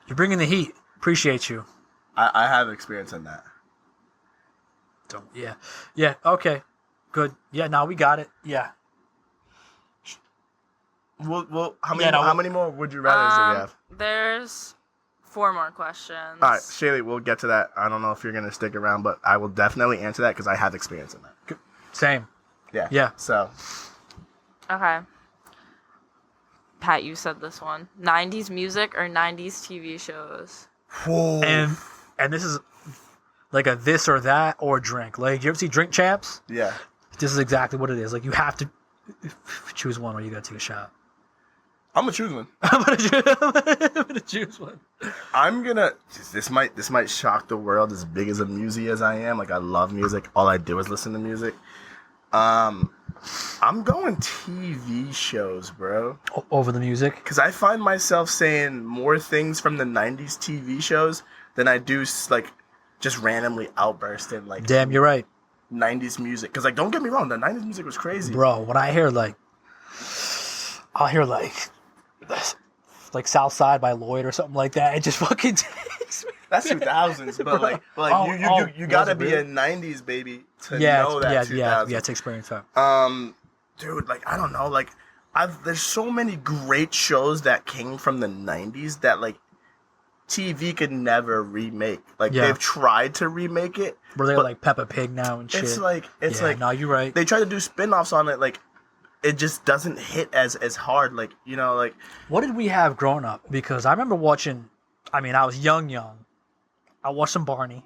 bringing the heat. Appreciate you. I have experience in that. Don't. Yeah. Okay. Good. Yeah. Now we got it. Yeah. Well, how many more would you rather do we have? There's 4 more questions. All right, Shaylee, we'll get to that. I don't know if you're gonna stick around, but I will definitely answer that because I have experience in that. Same. Yeah. Yeah. So. Okay. Pat, you said this one. 90s music or 90s TV shows? Whoa. And this is like a this or that or drink. Like, you ever see Drink Champs? Yeah. This is exactly what it is. Like, you have to choose one or you gotta take a shot. I'm gonna choose one. I'm gonna choose one. I'm gonna. This might shock the world. As big as a musie as I am, like I love music. All I do is listen to music. I'm going TV shows, bro. Over the music? Because I find myself saying more things from the 90s TV shows than I do, like, just randomly outburst in, like... Damn, you're right. 90s music. Because, like, don't get me wrong, the 90s music was crazy. Bro, when I hear, like... I'll hear, like Southside by Lloyd or something like that. It just fucking takes me. That's 2000s, but like you gotta be a 90s baby to know that 2000s. Yeah, to experience that. Dude, like I don't know, like there's so many great shows that came from the 90s that like TV could never remake. Like they've tried to remake it, Where they're like Peppa Pig now and shit. It's like no, you're right. They try to do spin-offs on it, like it just doesn't hit as hard. Like, you know, like what did we have growing up? Because I remember watching. I mean, I was young. I watched some Barney.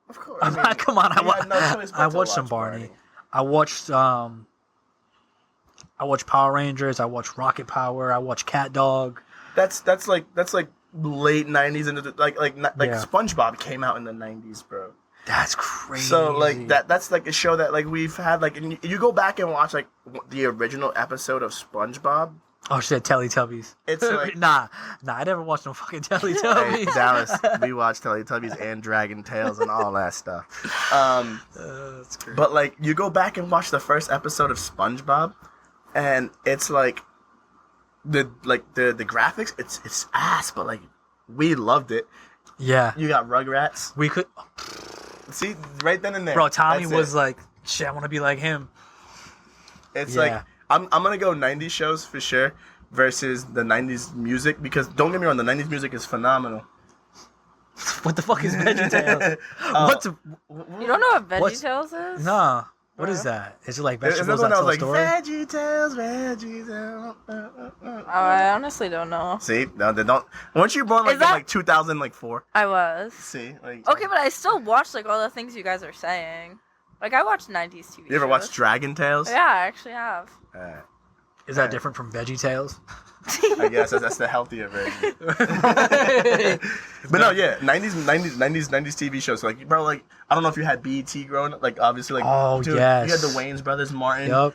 Of course. Come on, I watched some Barney. I watched Power Rangers. I watched Rocket Power. I watched Cat Dog. That's like late 90s and like SpongeBob came out in the 90s, bro. That's crazy. So like that's like a show that like we've had like, and you go back and watch like the original episode of SpongeBob. Oh shit, Teletubbies. It's like nah, I never watched no fucking Teletubbies. Hey, Dallas, we watched Teletubbies and Dragon Tales and all that stuff. That's crazy. But like you go back and watch the first episode of SpongeBob, and it's like the graphics, it's ass, but like we loved it. Yeah. You got Rugrats. We could see right then and there. Bro, Tommy was like, shit, I want to be like him. It's like I'm gonna go 90s shows for sure versus the 90s music, because don't get me wrong, the 90s music is phenomenal. What the fuck is VeggieTales? You don't know what VeggieTales is? Nah. What is that? Is it like vegetables that that tell a like, story? VeggieTales. Oh, I honestly don't know. See, no, they don't. Weren't you born like in like 2004? I was. See, like okay, but I still watch like all the things you guys are saying. Like I watch 90s TV. You ever watch Dragon Tales? Yeah, I actually have. Is that different from VeggieTales? I guess that's the healthier version. But no, yeah, 90s TV shows. So like, bro, like I don't know if you had BET growing up. Like obviously, like dude, yes, you had the Wayans Brothers, Martin. Yep.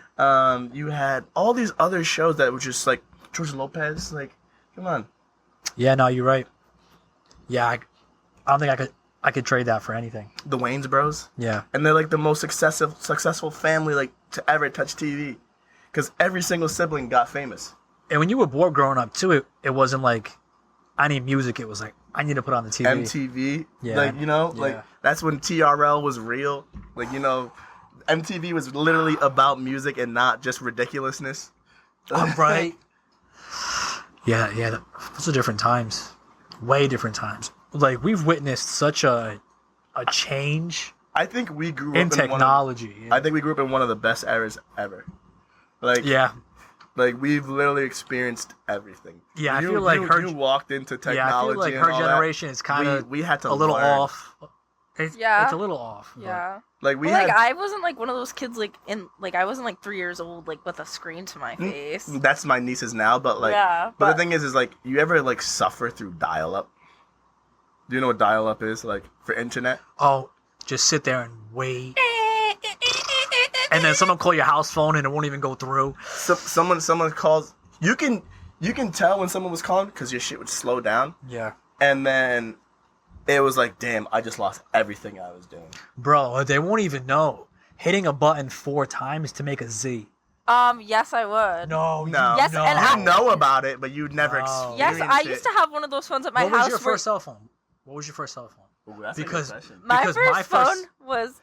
You had all these other shows that were just like George Lopez. Like, come on. Yeah, no, you're right. Yeah, I don't think I could trade that for anything. The Wayans Bros. Yeah. And they're like the most successful family like to ever touch TV, because every single sibling got famous. And when you were bored growing up too, it wasn't like I need music. It was like I need to put on the TV. MTV. Yeah. Like, you know, like that's when TRL was real. Like, you know, MTV was literally about music and not just ridiculousness. Right. Yeah. Those are different times. Way different times. Like we've witnessed such a change. I think we grew in up technology. I think we grew up in one of the best eras ever. Like like we've literally experienced everything. Yeah, I feel like you walked into technology. Yeah, I feel like her generation is kind of we had to a little learn. off. It's a little off. Yeah. Like I wasn't like one of those kids I wasn't like 3 years old like with a screen to my face. That's my nieces now, but like but the thing is like you ever like suffer through dial-up? Do you know what dial-up is, like for internet? Oh, just sit there and wait. And then someone call your house phone and it won't even go through. Someone calls. You can tell when someone was calling because your shit would slow down. Yeah. And then it was like, damn, I just lost everything I was doing. Bro, they won't even know. hitting a button 4 times to make a Z. Yes, I would. No. Yes, no. and You know about it, but you'd never No. experience Yes, I it. used to have one of those phones at my What house. was your first cell phone? What was your first cell phone? Ooh, that's Because- a good question. My because first my phone first- was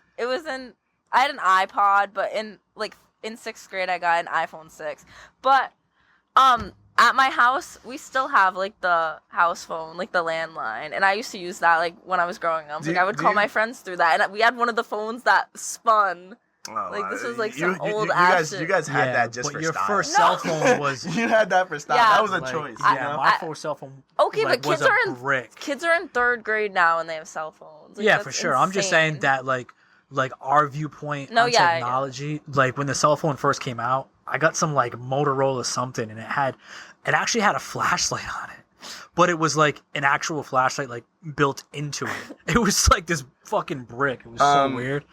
I had an iPod, but in 6th grade I got an iPhone 6. But at my house we still have like the house phone, like the landline, and I used to use that like when I was growing up. Like I would call my friends through that, and we had one of the phones that spun. Oh, Like, this was, like, you- some you- old you ass guys, shit. You guys had Yeah, that just but for your style. first No. cell phone was You had that for style. Yeah. That was a like, choice. Yeah, you know? my first cell phone. Okay, like, but was kids a are in brick. kids are in 3rd grade now and they have cell phones. Like, Yeah, that's for sure. I'm just saying insane. that like our viewpoint No, on yeah, technology, like when the cell phone first came out, I got some like Motorola something, and it actually had a flashlight on it, but it was like an actual flashlight like built into it. It was like this fucking brick. It was so weird.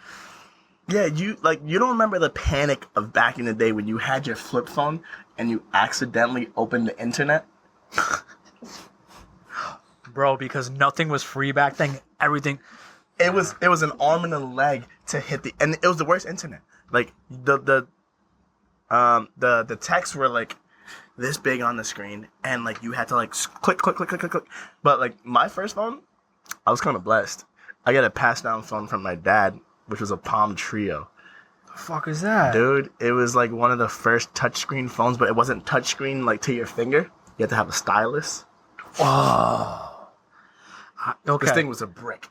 Yeah, you don't remember the panic of back in the day when you had your flip phone and you accidentally opened the internet? Bro, because nothing was free back then. Everything. It was an arm and a leg to hit and it was the worst internet. Like the texts were like this big on the screen, and like you had to like click. But like my first phone, I was kind of blessed. I got a passed down phone from my dad, which was a Palm Trio. The fuck is that? Dude, it was like one of the first touchscreen phones, but it wasn't touchscreen like to your finger. You had to have a stylus. Oh. Okay. This thing was a brick.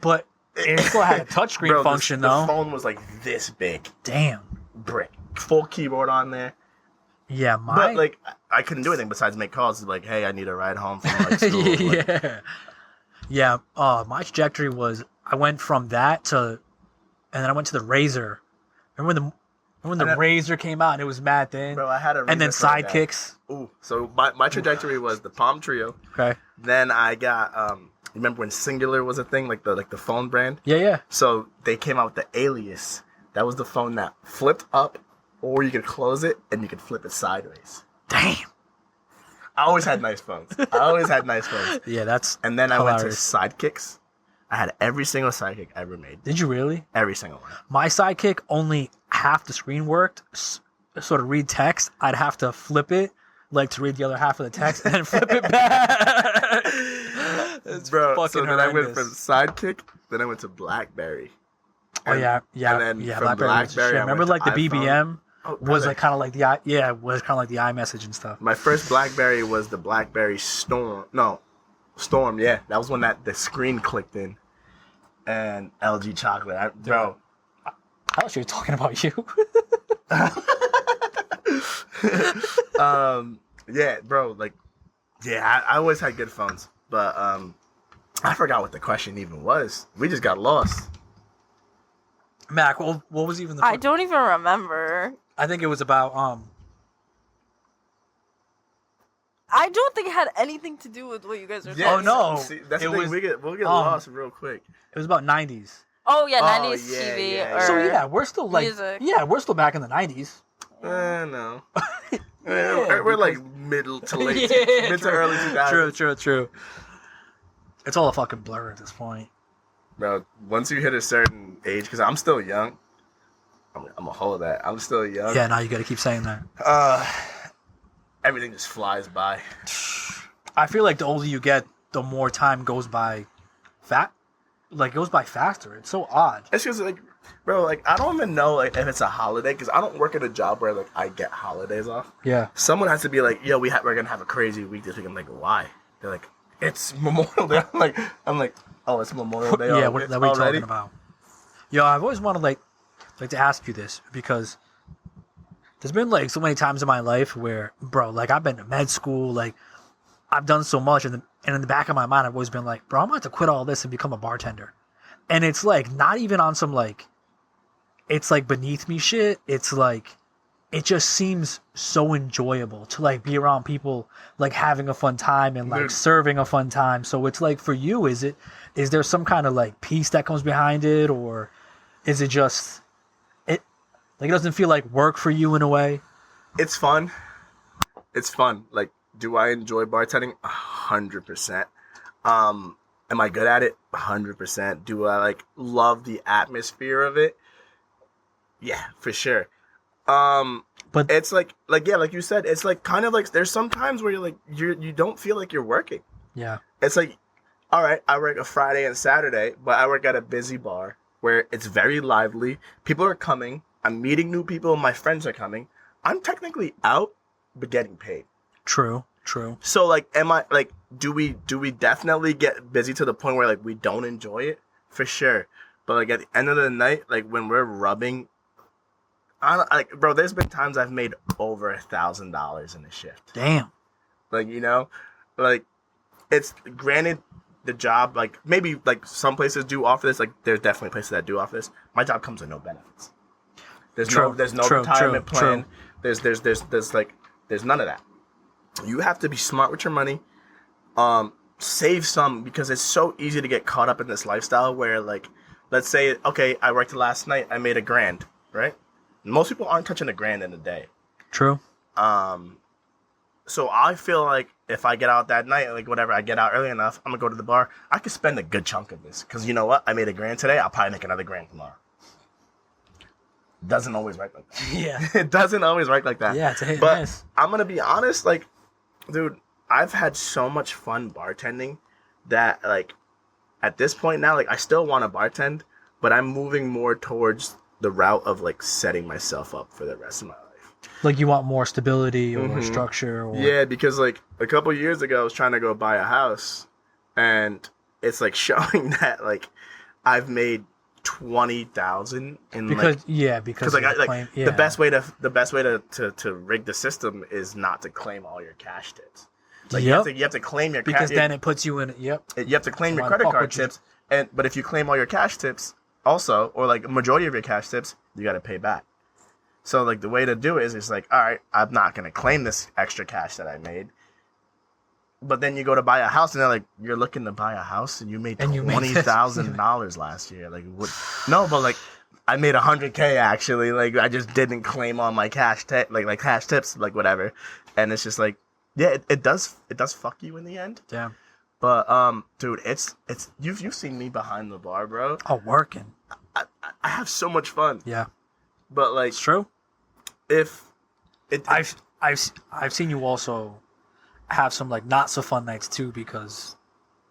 But it still had a touchscreen Bro, function, the though. phone was like this big. Damn. Brick. Full keyboard on there. Yeah, But like, I couldn't do anything besides make calls. Like, hey, I need a ride home from like school. Like, yeah. My trajectory was I went from that to, and then I went to the Razor. Remember when the Razor came out and it was mad thin? bro, I had a And then Razor for a guy. Sidekicks. Ooh, so my trajectory was the Palm Trio. Okay. Then I got remember when Singular was a thing, like the phone brand? Yeah. So they came out with the Alias. That was the phone that flipped up, or you could close it and you could flip it sideways. Damn. I always had nice phones. Yeah, that's. And then I hilarious. went to Sidekicks. I had every single Sidekick ever made. Did you really? Every single one. My Sidekick only half the screen worked. Sort of read text. I'd have to flip it, like to read the other half of the text, and then flip it back. It's Bro, fucking so then I went horrendous. from Sidekick, then I went to BlackBerry. Oh yeah. And then Yeah, from BlackBerry was BlackBerry, shit. I Remember, went like to the iPhone. BBM Oh, was brother. like kind of like was kind of like the iMessage and stuff. My first BlackBerry was the BlackBerry Storm. No, Storm. Yeah, that was when the screen clicked in. And LG chocolate, bro. I thought you were talking about you. Yeah, bro. Like, yeah, I always had good phones, but I forgot what the question even was. We just got lost. Mac, what was even the? I don't even remember. I think it was about I don't think it had anything to do with what you guys are talking Oh, no. See, that's It the thing. was, We'll get lost real quick. It was about 90s. Oh yeah, Oh, 90s yeah, TV yeah, or So yeah, we're still like music. we're still back in the 90s. No. Yeah, we're like middle to late, Yeah, mid to early 2000s. True. It's all a fucking blur at this point. Bro, once you hit a certain age, because I'm still young, I'm gonna hold that. I'm still young. Yeah, now you got to keep saying that. Everything just flies by. I feel like the older you get, the more time goes by goes by faster. It's so odd. It's just like, bro, like I don't even know like if it's a holiday because I don't work at a job where like I get holidays off. Yeah. Someone has to be like, yo, we're gonna have a crazy week this week. I'm like, why? They're like, it's Memorial Day. I'm like, oh, it's Memorial Day. Yeah, Oh, what it's are we already? talking about? Yo, I've always wanted like to ask you this because there's been like so many times in my life where, bro, like I've been to med school, like I've done so much, and in the back of my mind, I've always been like, bro, I'm going to have to quit all this and become a bartender. And it's like not even on some like, it's like beneath me shit. It's like, it just seems so enjoyable to like be around people like having a fun time and like Dude. serving a fun time. So it's like for you, is there some kind of like peace that comes behind it, or is it just it doesn't feel like work for you in a way? It's fun. It's fun. Like, do I enjoy bartending? 100%. Am I good at it? 100%. Do I like love the atmosphere of it? Yeah, for sure. But it's like you said, it's like kind of like there's some times where you're like you don't feel like you're working. yeah, It's like, all right, I work a Friday and Saturday, but I work at a busy bar where it's very lively. People are coming. I'm meeting new people. My friends are coming. I'm technically out, but getting paid. true. So like, am I like, do we definitely get busy to the point where like we don't enjoy it? For sure. But like at the end of the night, like when we're rubbing, bro, there's been times I've made over $1,000 in a shift. Damn. Like, like it's granted the job, like maybe like some places do offer this. Like there's definitely places that do offer this. My job comes with no benefits. There's no retirement plan. There's none of that. You have to be smart with your money. Save some, because it's so easy to get caught up in this lifestyle where like, let's say, okay, I worked last night, I made $1,000, right? Most people aren't touching $1,000 in a day. True. So I feel like if I get out that night, like whatever, I get out early enough, I'm gonna go to the bar. I could spend a good chunk of this, because you know what? I made $1,000 today. I'll probably make another $1,000 tomorrow. Doesn't always work like that. Yeah. It doesn't always work like that. Yeah, it's a hit and but miss. I'm gonna be honest, like, dude, I've had so much fun bartending that like at this point now, like I still want to bartend, but I'm moving more towards the route of like setting myself up for the rest of my life. Like you want more stability or structure or... Yeah, because like a couple years ago I was trying to go buy a house, and it's like showing that like I've made 20,000 in because like yeah. the best way to rig the system is not to claim all your cash tips. Like you have to claim your because then it puts you in. Yep. You have to claim your credit card tips, but if you claim all your cash tips also, or like a majority of your cash tips, you got to pay back. So like the way to do it is it's like, all right, I'm not gonna claim this extra cash that I made. But then you go to buy a house, and they're like, "You're looking to buy a house, and you made $20,000 last year." Like, what? No, but like, I made $100K actually. Like, I just didn't claim all my cash cash tips, like whatever. And it's just like, yeah, it does fuck you in the end. Damn. But dude, it's you've seen me behind the bar, bro. Oh, working. I have so much fun. Yeah. But like, it's true. I've seen you also have some like not so fun nights too, because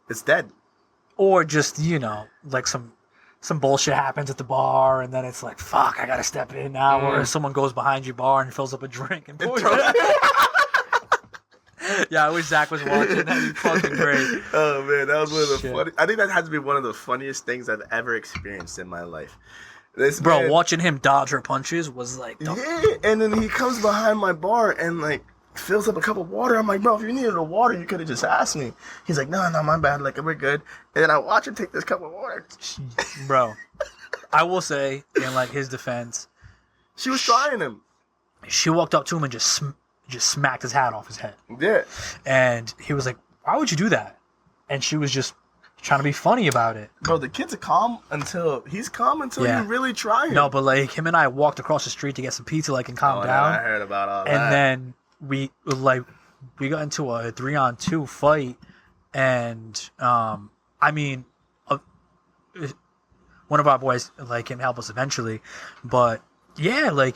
it's dead. Or just, like some bullshit happens at the bar, and then it's like, fuck, I gotta step in now. Or someone goes behind your bar and fills up a drink and pours it. Yeah, I wish Zach was watching. That'd be fucking great. Oh man, that was one of the funny. I think that has to be one of the funniest things I've ever experienced in my life. Bro, watching him dodge her punches was like... Yeah, and then he comes behind my bar and like fills up a cup of water. I'm like, bro, if you needed a water, you could have just asked me. He's like, no, my bad. Like, we're good. And then I watch him take this cup of water. Bro, I will say, in like his defense, she was trying him. She walked up to him and just smacked his hat off his head. Yeah. And he was like, why would you do that? And she was just trying to be funny about it. Bro, the kid's calm until you really try him. No, but like him and I walked across the street to get some pizza, like, and calm down. I heard about all that. And then we got into a 3-on-2 fight, and one of our boys can help us eventually, but yeah, like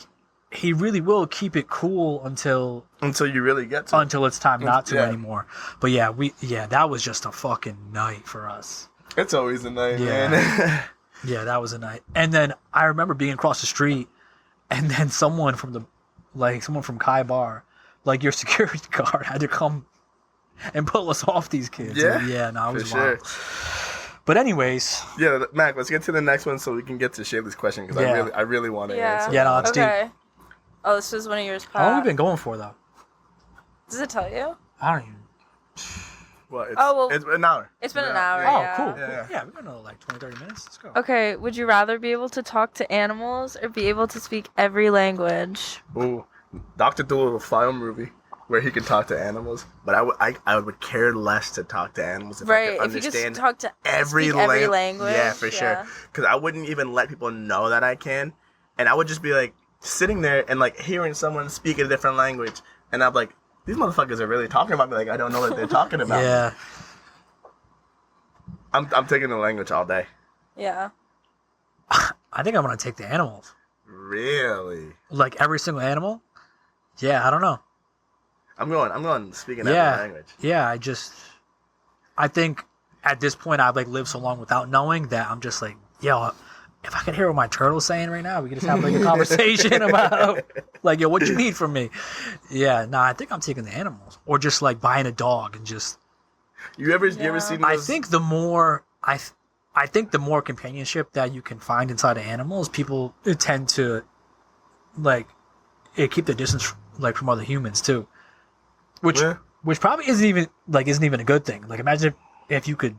he really will keep it cool until you really get to until it's time not to anymore. But that was just a fucking night for us. It's always a night, man. Yeah, that was a night. And then I remember being across the street, and then someone from Kai Bar, like your security guard, had to come and pull us off these kids. Yeah, no, it was wild. But anyways, yeah, Mac, let's get to the next one so we can get to Shayla's question, because I really want to answer. Yeah, no, it's deep. Oh, this was one of yours. How long have we been going for, though? Does it tell you? I don't even... Well, it's an hour. It's been an hour, cool. Yeah, we've been another 20-30 minutes. Let's go. Okay, would you rather be able to talk to animals or be able to speak every language? Ooh, Dr. Doolittle film movie where he could talk to animals, but I would care less to talk to animals if I could understand if you could talk to every language. Yeah, for sure. Because I wouldn't even let people know that I can, and I would just be like sitting there and like hearing someone speak a different language, and I'm like, these motherfuckers are really talking about me like I don't know what they're talking about. Yeah. I'm taking the language all day. Yeah. I think I'm gonna take the animals. Really? Like every single animal? Yeah, I don't know. I'm going speaking every language. Yeah, I think at this point I've like lived so long without knowing that I'm just like, yo, if I could hear what my turtle's saying right now, we could just have like a conversation about like, yo, what you need from me? Yeah, nah, I think I'm taking the animals. Or just like buying a dog and just You ever seen those? I think the more companionship that you can find inside of animals, people tend to like keep their distance like from other humans too. Which probably isn't even a good thing. Like imagine if you could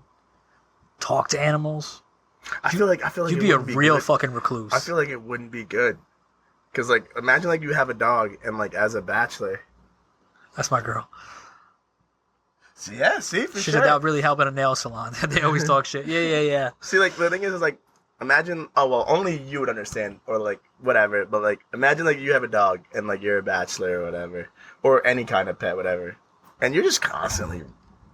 talk to animals. I feel like you'd be a real fucking recluse. I feel like it wouldn't be good. Cause like imagine like you have a dog and like as a bachelor. That's my girl. Yeah, see for Shit, sure. that would really help in a nail salon. They always talk shit. Yeah. See, like the thing is like imagine. Oh well, only you would understand or like whatever. But like imagine like you have a dog and like you're a bachelor or whatever, or any kind of pet, whatever, and you're just constantly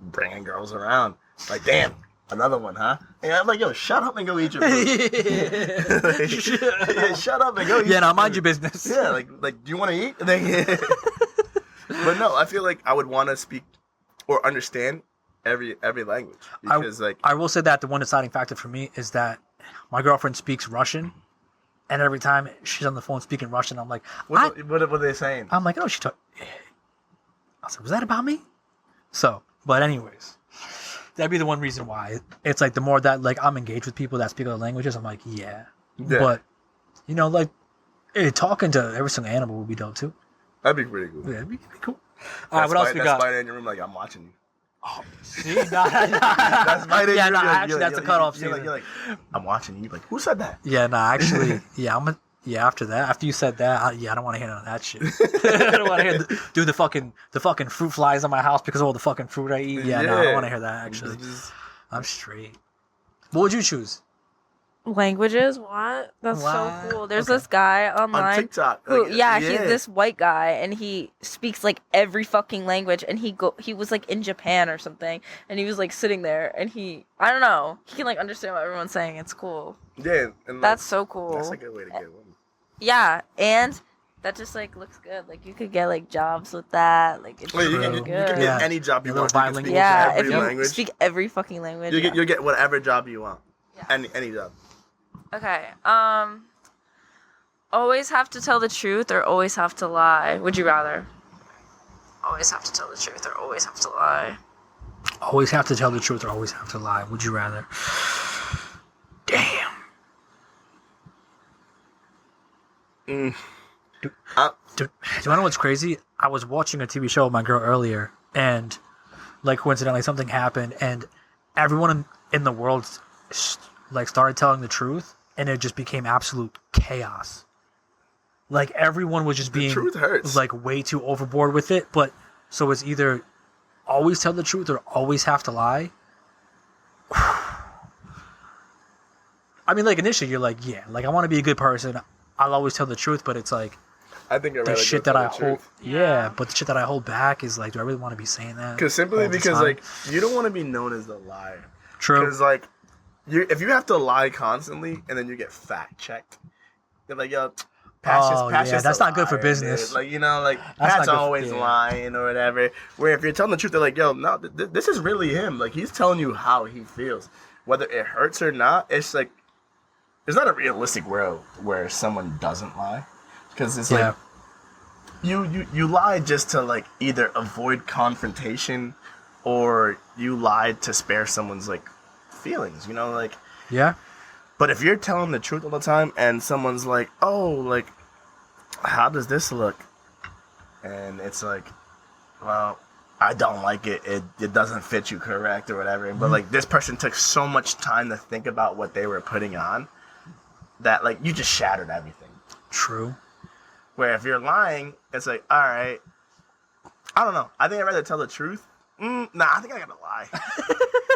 bringing girls around. Like damn. Another one, huh? And I'm like, yo, shut up and go eat your food. Yeah, shut up and go eat Yeah, now mind food. your business. Yeah, like, do you want to eat? And then, but no, I feel like I would want to speak or understand every language. Because, I will say that the one deciding factor for me is that my girlfriend speaks Russian. And every time she's on the phone speaking Russian, I'm like, what are they saying? I'm like, oh, she talk. I was like, was that about me? So, but anyways. That'd be the one reason why. It's like the more that like I'm engaged with people that speak other languages, I'm like, yeah. But you know, like talking to every single animal would be dope too. That'd be pretty cool. Yeah, it'd be cool. All right, what else we got? Spider in your room, like I'm watching you. Oh, see, nah. That's Spider. Yeah, no, actually, that's a cutoff season. You're like, I'm watching you. Like, who said that? Yeah, no, actually, yeah, after that, after you said that, I don't want to hear none of that shit. I don't want to hear the fucking fruit flies on my house because of all the fucking fruit I eat. Yeah, no, I don't want to hear that, actually. I'm straight. What would you choose? Languages? What? That's Wow. so cool. There's this guy online on TikTok. who, Like, he's this white guy, and he speaks like every fucking language. And he was like in Japan or something, and he was like sitting there, and I don't know, he can like understand what everyone's saying. It's cool. Yeah, and like, That's so cool. That's a good way to get one. Yeah, and that just like looks good. Like you could get like jobs with that. Like it's You really can good. get any job you A little want. You can speak bilingual. Yeah, every if you language. speak every fucking language. You'll get whatever job you want. Yeah. Any job. Okay. Always have to tell the truth or always have to lie? Would you rather? Always have to tell the truth or always have to lie? Always have to tell the truth or always have to lie? Would you rather? Damn. Mm. Do you know what's crazy? I was watching a TV show with my girl earlier, and like coincidentally something happened, and everyone in the world like started telling the truth, and it just became absolute chaos. Like everyone was just being truth hurts. like way too overboard with it. But so it's either always tell the truth or always have to lie. I mean, like initially you're like, yeah, like I want to be a good person. I'll always tell the truth, but it's like I think the shit that I hold. Yeah, but the shit that I hold back is like, do I really want to be saying that? Because like you don't want to be known as the liar. True. Because like if you have to lie constantly and then you get fact checked, they're like, yo, Pat's just that's a not good for liar, business. dude. Like, you know, like That's Pat's not good always lying or whatever. Where if you're telling the truth, they're like, yo, no, this is really him. Like he's telling you how he feels, whether it hurts or not. It's like there's not a realistic world where someone doesn't lie, because it's like you lie just to like either avoid confrontation or you lied to spare someone's like feelings, you know, like Yeah. But if you're telling the truth all the time and someone's like, oh, like, how does this look? And it's like, well, I don't like it. It doesn't fit you correct or whatever. But like this person took so much time to think about what they were putting on that like you just shattered everything. True. Where if you're lying, it's like, all right, I don't know. I think I'd rather tell the truth. Nah, I think I gotta lie.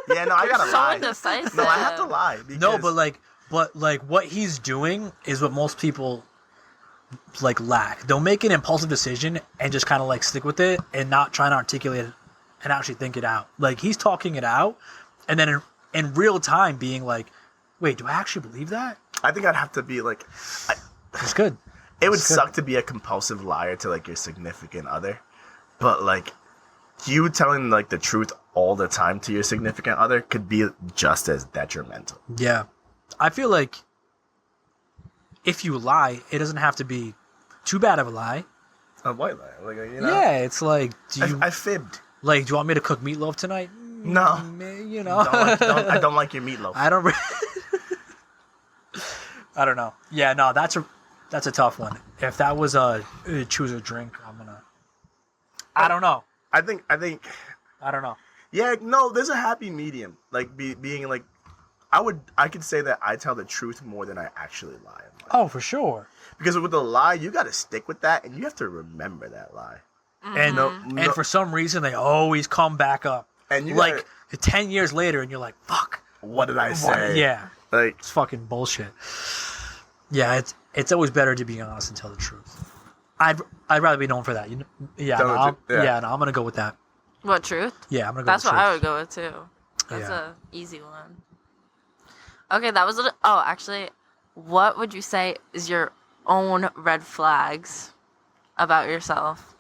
Yeah, no, I gotta so lie. indecisive. No, I have to lie. Because No, but like what he's doing is what most people like lack. They'll make an impulsive decision and just kind of like stick with it and not try to articulate it and actually think it out. Like he's talking it out and then in real time being like, wait, do I actually believe that? I think I'd have to be like, It's good. It would It's good. suck to be a compulsive liar to like your significant other, but like you telling like the truth all the time to your significant other could be just as detrimental. Yeah. I feel like if you lie, it doesn't have to be too bad of a lie. A white lie, like you know. Yeah, it's like, I fibbed. Like, do you want me to cook meatloaf tonight? No. You know. I don't like your meatloaf. I don't. I don't know. Yeah, no, that's a tough one. If that was a choose a drink, I don't know. I think. I don't know. Yeah, no, there's a happy medium. Like being like, I could say that I tell the truth more than I actually lie. Oh, for sure. Because with a lie, you got to stick with that, and you have to remember that lie. And and for some reason, they always come back up. And you like 10 years later, and you're like, "Fuck, what did I say?" Yeah, like it's fucking bullshit. Yeah, it's always better to be honest and tell the truth. I'd rather be known for that. I'm gonna go with that. What, truth? Yeah, I'm gonna go. That's with what truth. I would go with too. That's Yeah. a easy one. Okay, that was actually, what would you say is your own red flags about yourself?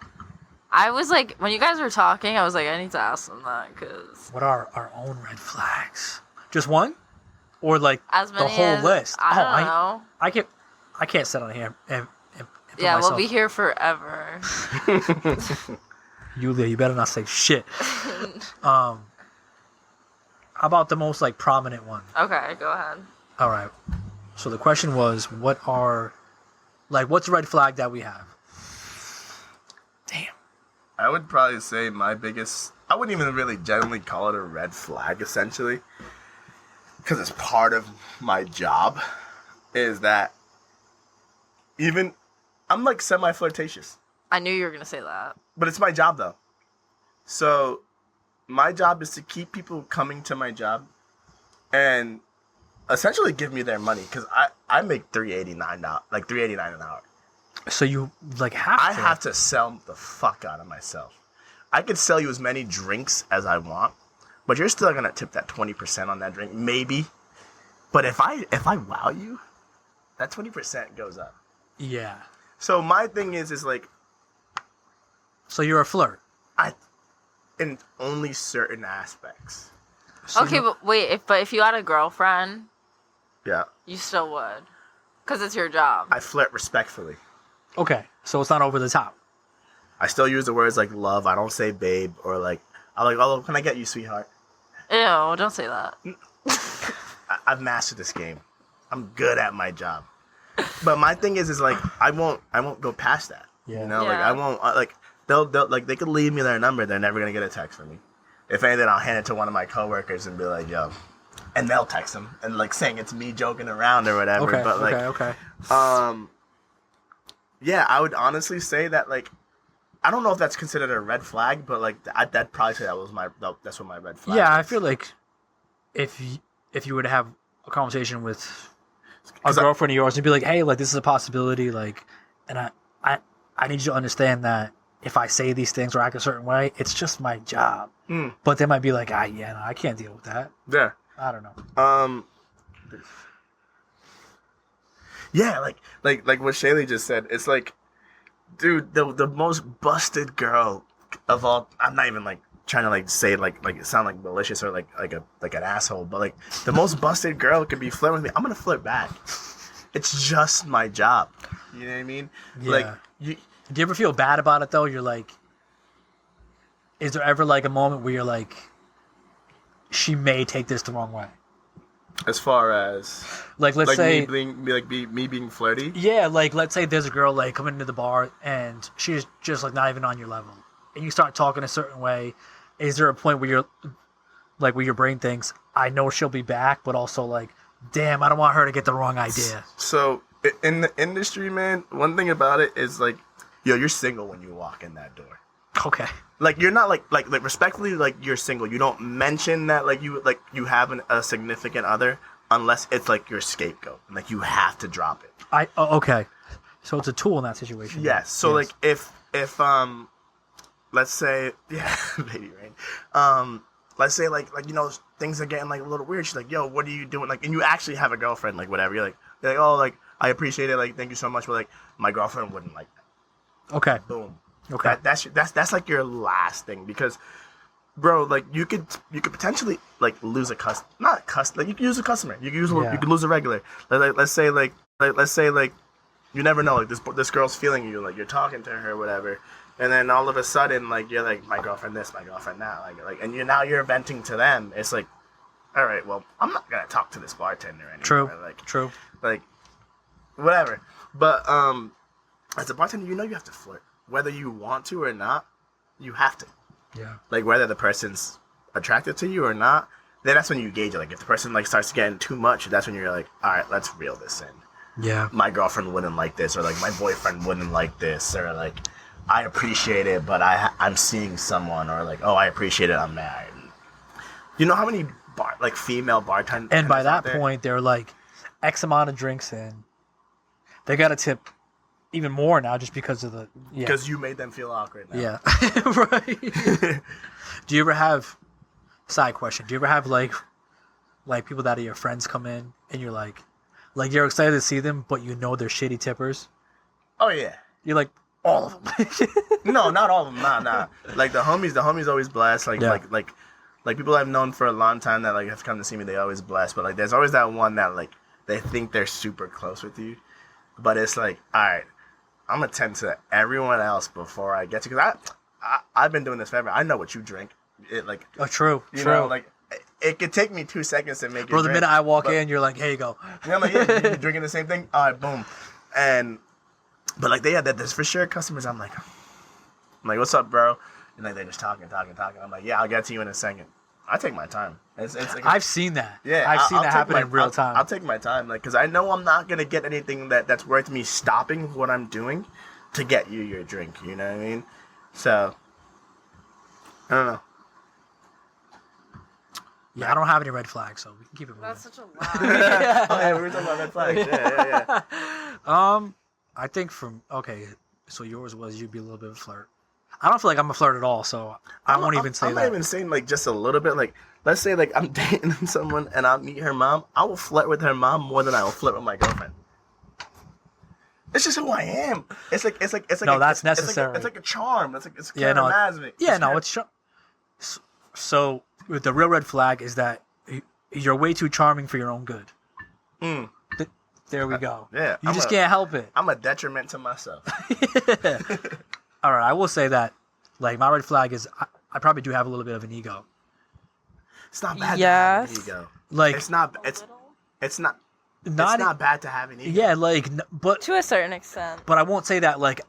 I was like, when you guys were talking, I was like, I need to ask them that because What are our own red flags? Just one, or like as the many whole as, list? I don't know. I can't sit on here and put Yeah, myself. we'll be here forever. Yulia, you better not say shit. How about the most like prominent one? Okay, go ahead. All right. So the question was, what's a red flag that we have? Damn. I would probably say my biggest. I wouldn't even really generally call it a red flag, essentially, because it's part of my job. Is that even I'm like semi-flirtatious. I knew you were gonna say that. But it's my job, though. So, my job is to keep people coming to my job and essentially give me their money because I make $3.89 an hour. So you like have to. I have to sell the fuck out of myself. I could sell you as many drinks as I want, but you're still gonna tip that 20% on that drink, maybe. But if I wow you, that 20% goes up. Yeah. So my thing is like. So you're a flirt. In only certain aspects. So Okay, but wait, if you had a girlfriend, Yeah. you still would, because it's your job. I flirt respectfully. Okay, so it's not over the top. I still use the words like love. I don't say babe or like, I'm like, oh, can I get you, sweetheart? Ew, don't say that. I've mastered this game. I'm good at my job. But my thing is like, I won't go past that. Yeah. You know, like Yeah. I won't, like, they'll like, they could leave me their number. They're never going to get a text from me. If anything, I'll hand it to one of my coworkers and be like, yo, and they'll text them and like saying it's me joking around or whatever. Okay, But like, okay. yeah, I would honestly say that like, I don't know if that's considered a red flag, but like I'd probably say that's what my red flag. Yeah, is. I feel like if you were to have a conversation with a girlfriend of yours and be like, hey, like this is a possibility, like, and I need you to understand that if I say these things or act a certain way, it's just my job. Mm. But they might be like, no, I can't deal with that. Yeah. I don't know. Yeah, like what Shaylee just said. It's like, dude, the most busted girl of all. I'm not even like trying to like say like it sound like malicious or like an asshole, but like the most busted girl could be flirting with me. I'm gonna flirt back. It's just my job. You know what I mean? Yeah. Like you. Do you ever feel bad about it though? You're like, is there ever like a moment where you're like, she may take this the wrong way? As far as Like, let's say me being flirty. Yeah, like let's say there's a girl like coming into the bar and she's just like not even on your level, and you start talking a certain way. Is there a point where you're like where your brain thinks, I know she'll be back, but also like, damn, I don't want her to get the wrong idea. So in the industry, man, one thing about it is like, yo, you're single when you walk in that door. Okay. Like you're not like respectfully, like you're single. You don't mention that like you have a significant other unless it's like your scapegoat, and like you have to drop it. Okay. So it's a tool in that situation. Yes. So like if let's say baby rain. Let's say like you know things are getting like a little weird. She's like, yo, what are you doing? Like, and you actually have a girlfriend, like whatever. You're like oh like I appreciate it. Like, thank you so much. But like, my girlfriend wouldn't like that. Okay. Boom. Okay. That's like your last thing because, bro, like you could potentially like lose a like you could use a customer. You could lose a regular. Let's say you never know, like this girl's feeling you, like you're talking to her or whatever, and then all of a sudden like you're like, my girlfriend this, my girlfriend that, like and you're venting to them. It's like, all right, well, I'm not gonna talk to this bartender anymore. True. Like whatever. But as a bartender, you have to flirt, whether you want to or not. You have to. Yeah. Like whether the person's attracted to you or not, then that's when you gauge it. Like if the person like starts getting too much, that's when you're like, all right, let's reel this in. Yeah. My girlfriend wouldn't like this, or like my boyfriend wouldn't like this, or like I appreciate it, but I'm seeing someone, or like, oh, I appreciate it, I'm married. You know how many female bartenders? And by that point, they're like X amount of drinks in. They got to tip even more now just because of the because you made them feel awkward now. Yeah. Right. Do you ever have side question? Do you ever have like people that are your friends come in and you're like you're excited to see them, but you know they're shitty tippers? Oh yeah. You're like all of them. No, not all of them. Nah. Like the homies always blast. Like people I've known for a long time that like have come to see me, they always blast. But like there's always that one that like they think they're super close with you, but it's like, all right, I'm gonna tend to everyone else before I get to, because I've been doing this forever. I know what you drink. It like true. You know, like it could take me 2 seconds to make it. Bro, the minute I walk in, you're like, here you go. I'm like, yeah, you're drinking the same thing. All right, boom. But like they have that. There's for sure customers. I'm like, what's up, bro? And like they're just talking. I'm like, yeah, I'll get to you in a second. I take my time. It's like, I've seen that. Yeah, I've seen that happen in real time. I'll take my time, like, because I know I'm not gonna get anything that's worth me stopping what I'm doing to get you your drink. You know what I mean? So I don't know. Yeah, I don't have any red flags, so we can keep it moving. That's such a lie. Oh yeah, we were talking about red flags. Yeah. I think so yours was you'd be a little bit of a flirt. I don't feel like I'm a flirt at all, so I won't even say that. I'm not even saying like just a little bit. Like, let's say like I'm dating someone and I'll meet her mom. I will flirt with her mom more than I will flirt with my girlfriend. It's just who I am. It's like no, that's necessary. It's like a charm. It's charismatic. It's so the real red flag is that you're way too charming for your own good. There we go. Yeah, you just can't help it. I'm a detriment to myself. Yeah. All right, I will say that, like, my red flag is I probably do have a little bit of an ego. It's not bad to have an ego. Like, it's not bad to have an ego. Yeah, like, but to a certain extent. But I won't say that, like,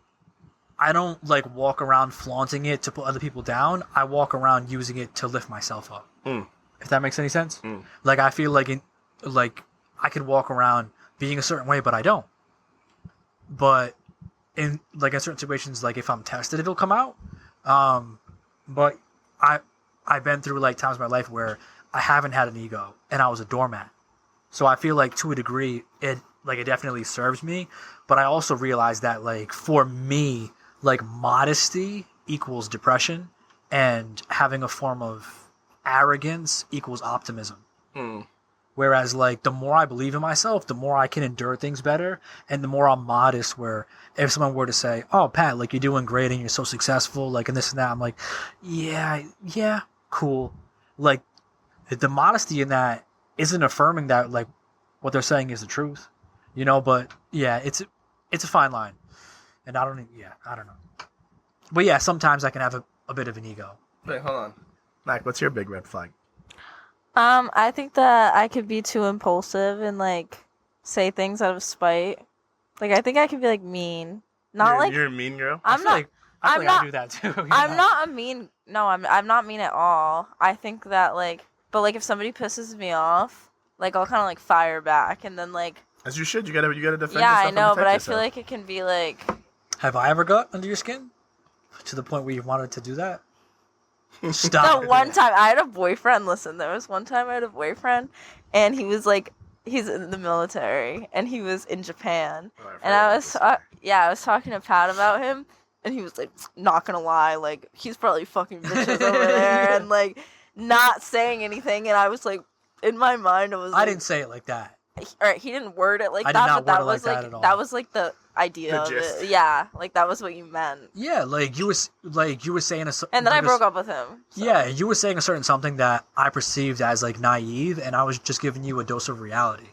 I don't like walk around flaunting it to put other people down. I walk around using it to lift myself up. If that makes any sense. Like, I feel like I could walk around being a certain way, but I don't. But in certain situations, like if I'm tested, it'll come out. But I've been through like times in my life where I haven't had an ego and I was a doormat. So I feel like to a degree it definitely serves me. But I also realize that like for me, like modesty equals depression and having a form of arrogance equals optimism. Whereas, like, the more I believe in myself, the more I can endure things better, and the more I'm modest, where if someone were to say, oh, Pat, like, you're doing great and you're so successful, like, and this and that, I'm like, yeah, cool. Like, the modesty in that isn't affirming that, like, what they're saying is the truth, you know, but, yeah, it's a fine line. And I don't know. But, yeah, sometimes I can have a bit of an ego. Wait, hold on. Mac, what's your big red flag? I think that I could be too impulsive and like say things out of spite. Like I think I could be like mean. You're a mean girl. I do that too. I'm not a mean. No, I'm not mean at all. I think that but like if somebody pisses me off, like I'll kind of like fire back and then like. As you should. You gotta defend yourself. Yeah, I know, but I feel like it can be like. Have I ever got under your skin to the point where you wanted to do that? Stop. The one time I had a boyfriend. Listen, there was one time I had a boyfriend, and he was like, he's in the military, and he was in Japan, and I was talking to Pat about him, and he was like, not gonna lie, like he's probably fucking bitches over there, and like not saying anything, and I was like, in my mind, I didn't say it like that. he didn't word it like I did that, not but that word it like was that like at all. that was like the idea The of gist. it. Yeah, like that was what you meant. Yeah, like you were saying And then I broke up with him. So. Yeah, you were saying a certain something that I perceived as like naive, and I was just giving you a dose of reality.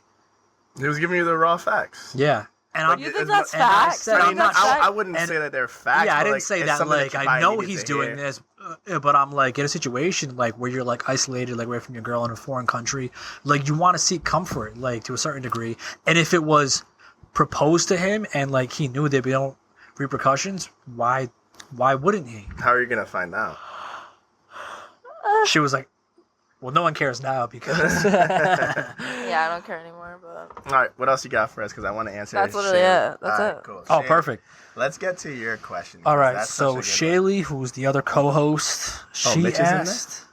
He was giving you the raw facts. Yeah, and Like, You think it's that's and I facts? said You I'm think not- that's facts? I wouldn't And- say that they're facts. yeah, I but, didn't like, say it's that. something Like you I probably know needed he's to doing hear. this, but I'm like in a situation like where you're like isolated, like away from your girl in a foreign country. Like you want to seek comfort, like to a certain degree. And if it was proposed to him and like he knew there'd be no repercussions, why wouldn't he? How are you gonna find out? She was like, well, no one cares now because Yeah, I don't care anymore. But All right, what else you got for us? Because I want to answer. That's literally Shaylee. it. That's All right, it. Cool. Oh, Shaylee, perfect. Let's get to your question. All 'cause right, that's so such a good one. Shaylee, who's the other co-host, she Mitch is in there? asked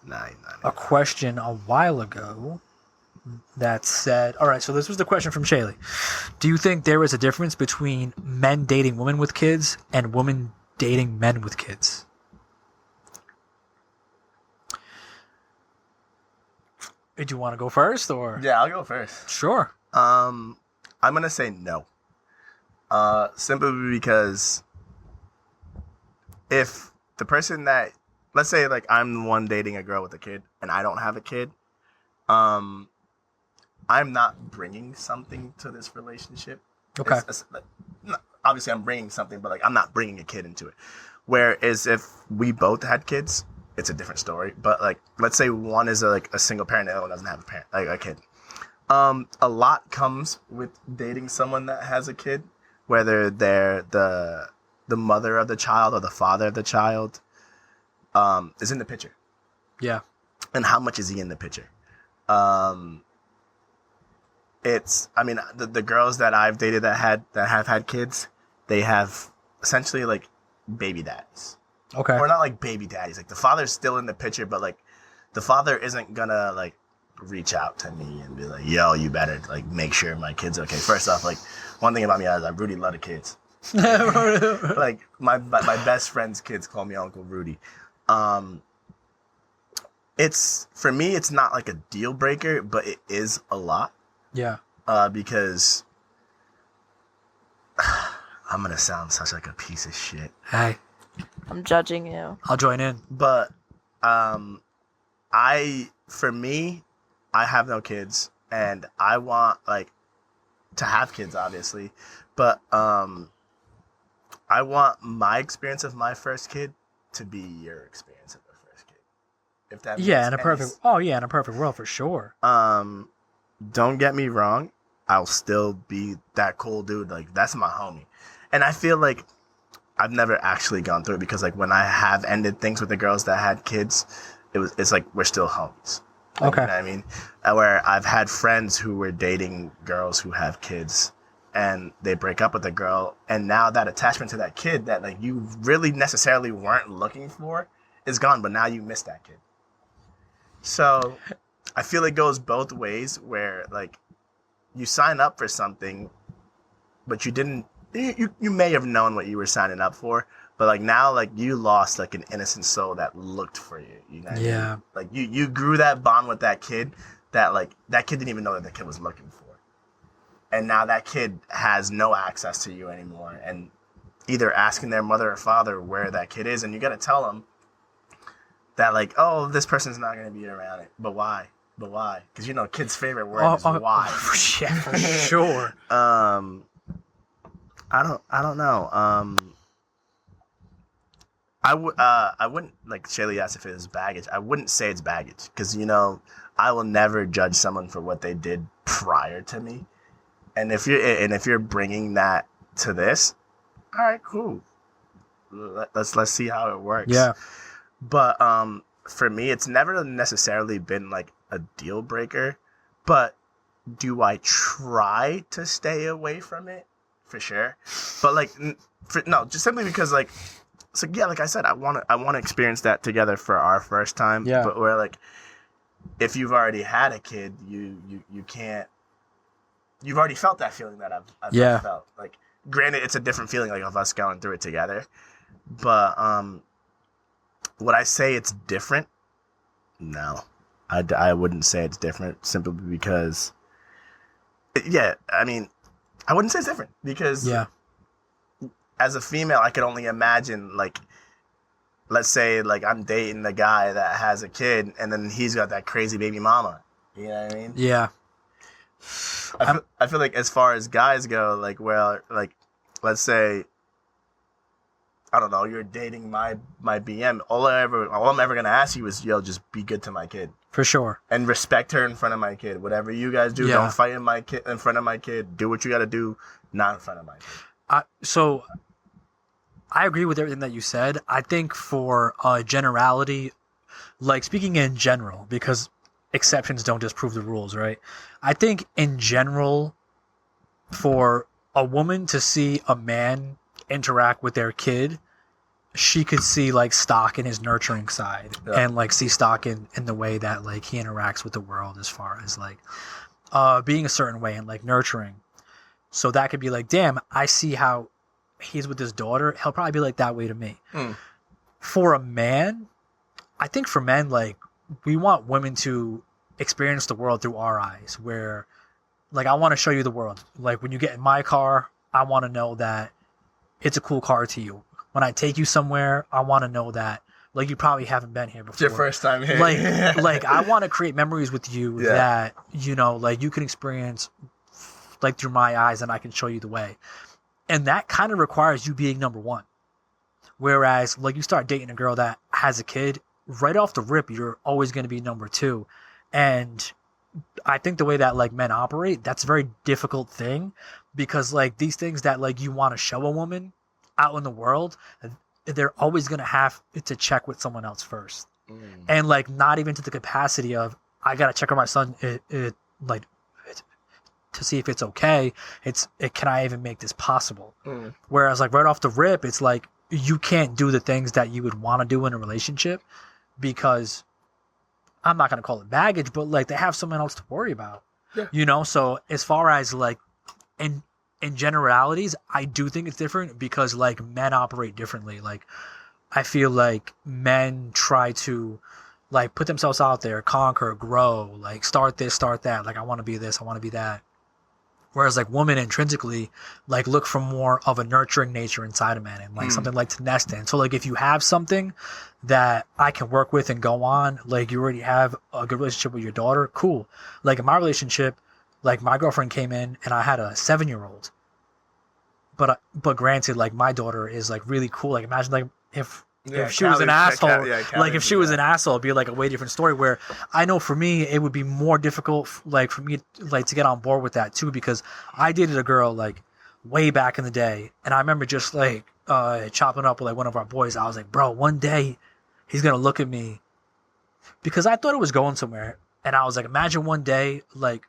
Nah, a question a while ago that said, all right, so this was the question from Shaylee. Do you think there is a difference between men dating women with kids and women dating men with kids? Did you want to go first or? Yeah, I'll go first. Sure. I'm gonna say no. Simply because if the person that, let's say like I'm the one dating a girl with a kid and I don't have a kid, I'm not bringing something to this relationship. Okay. Obviously I'm bringing something, but like I'm not bringing a kid into it. Whereas if we both had kids, it's a different story. But like, let's say one is a single parent, the other one doesn't have a parent, like a kid. A lot comes with dating someone that has a kid, whether they're the mother of the child or the father of the child, is in the picture. Yeah. And how much is he in the picture? The girls that I've dated that have had kids, they have essentially like baby daddies. Okay. Or not like baby daddies. Like the father's still in the picture, but like the father isn't gonna like reach out to me and be like, yo, you better like make sure my kid's okay. First off, like one thing about me is I really love the kids. Like my best friend's kids call me Uncle Rudy. It's for me, it's not like a deal breaker, but it is a lot. Yeah. Because I'm gonna sound such like a piece of shit. Hey, I'm judging you. I'll join in. But for me, I have no kids and I want like to have kids obviously, but I want my experience of my first kid to be your experience of the first kid. If that makes Yeah, in a any perfect in a perfect world for sure. Don't get me wrong, I'll still be that cool dude. Like that's my homie. And I feel like I've never actually gone through it because like when I have ended things with the girls that had kids, it's like we're still homies. Like, Okay. You know what I mean? Where I've had friends who were dating girls who have kids and they break up with the girl, and now that attachment to that kid that like you really necessarily weren't looking for is gone, but now you miss that kid. So I feel it goes both ways where like you sign up for something, but you didn't, you may have known what you were signing up for, but like now like you lost like an innocent soul that looked for you. You know what I mean? Yeah. Like you grew that bond with that kid that like that kid didn't even know that the kid was looking for. And now that kid has no access to you anymore and either asking their mother or father where that kid is, and you got to tell them that like, oh, this person's not going to be around it. But why? But why? Because you know, kid's favorite word is why. Yeah, for sure. I don't know. I wouldn't, like Shaylee asked if it was baggage. I wouldn't say it's baggage because, you know, I will never judge someone for what they did prior to me. And if you're bringing that to this, all right, cool. Let's see how it works. Yeah. But for me, it's never necessarily been like a deal breaker. But do I try to stay away from it? For sure. But like, no, just simply because like, so yeah, like I said, I want to experience that together for our first time. Yeah. But where like, if you've already had a kid, you can't. You've already felt that feeling that I've felt. Like, granted, it's a different feeling, like of us going through it together. But would I say it's different? No. I wouldn't say it's different simply because, yeah, I mean, I wouldn't say it's different because as a female, I could only imagine, like, let's say, like, I'm dating a guy that has a kid and then he's got that crazy baby mama. You know what I mean? Yeah. I feel like as far as guys go, like, well, like, let's say, I don't know, you're dating my BM. All I'm ever gonna ask you is, yo, just be good to my kid. For sure. And respect her in front of my kid. Whatever you guys do, don't fight in front of my kid. Do what you gotta do, not in front of my kid. So I agree with everything that you said. I think for generality, like speaking in general, because exceptions don't disprove the rules, right? I think in general, for a woman to see a man interact with their kid, she could see like stock in his nurturing side and like see stock in the way that like he interacts with the world as far as like being a certain way and like nurturing. So that could be like, damn, I see how he's with his daughter. He'll probably be like that way to me. For a man, I think for men, like, we want women to experience the world through our eyes, where like, I want to show you the world. Like, when you get in my car, I want to know that it's a cool car to you. When I take you somewhere, I want to know that, like, you probably haven't been here before. It's your first time here. Like I want to create memories with you that, you know, like, you can experience, like, through my eyes, and I can show you the way. And that kind of requires you being number one. Whereas, like, you start dating a girl that has a kid, right off the rip, you're always going to be number two. And I think the way that, like, men operate, that's a very difficult thing, because, like, these things that, like, you want to show a woman out in the world, they're always going to have to check with someone else first. And, like, not even to the capacity of, I got to check on my son, like, to see if it's okay. Can I even make this possible? Whereas, like, right off the rip, it's like, you can't do the things that you would want to do in a relationship, because I'm not going to call it baggage, but, like, they have someone else to worry about. You know? So as far as, like, in generalities, I do think it's different, because, like, men operate differently. Like, I feel like men try to, like, put themselves out there, conquer, grow, like, start this, start that. Like, I want to be this, I want to be that. Whereas, like, women intrinsically, like, look for more of a nurturing nature inside a man, and, like, something like to nest in. So, like, if you have something that I can work with and go on, like, you already have a good relationship with your daughter, cool. Like, in my relationship, like, my girlfriend came in and I had a 7-year-old. But granted, like, my daughter is, like, really cool. Like, imagine, like, if she was an asshole, like, if she was an asshole, it'd be, like, a way different story, where I know for me, it would be more difficult, like, for me, like, to get on board with that too, because I dated a girl, like, way back in the day, and I remember just, like, chopping up with, like, one of our boys. I was like, bro, one day he's gonna look at me, because I thought it was going somewhere, and I was like, imagine one day, like,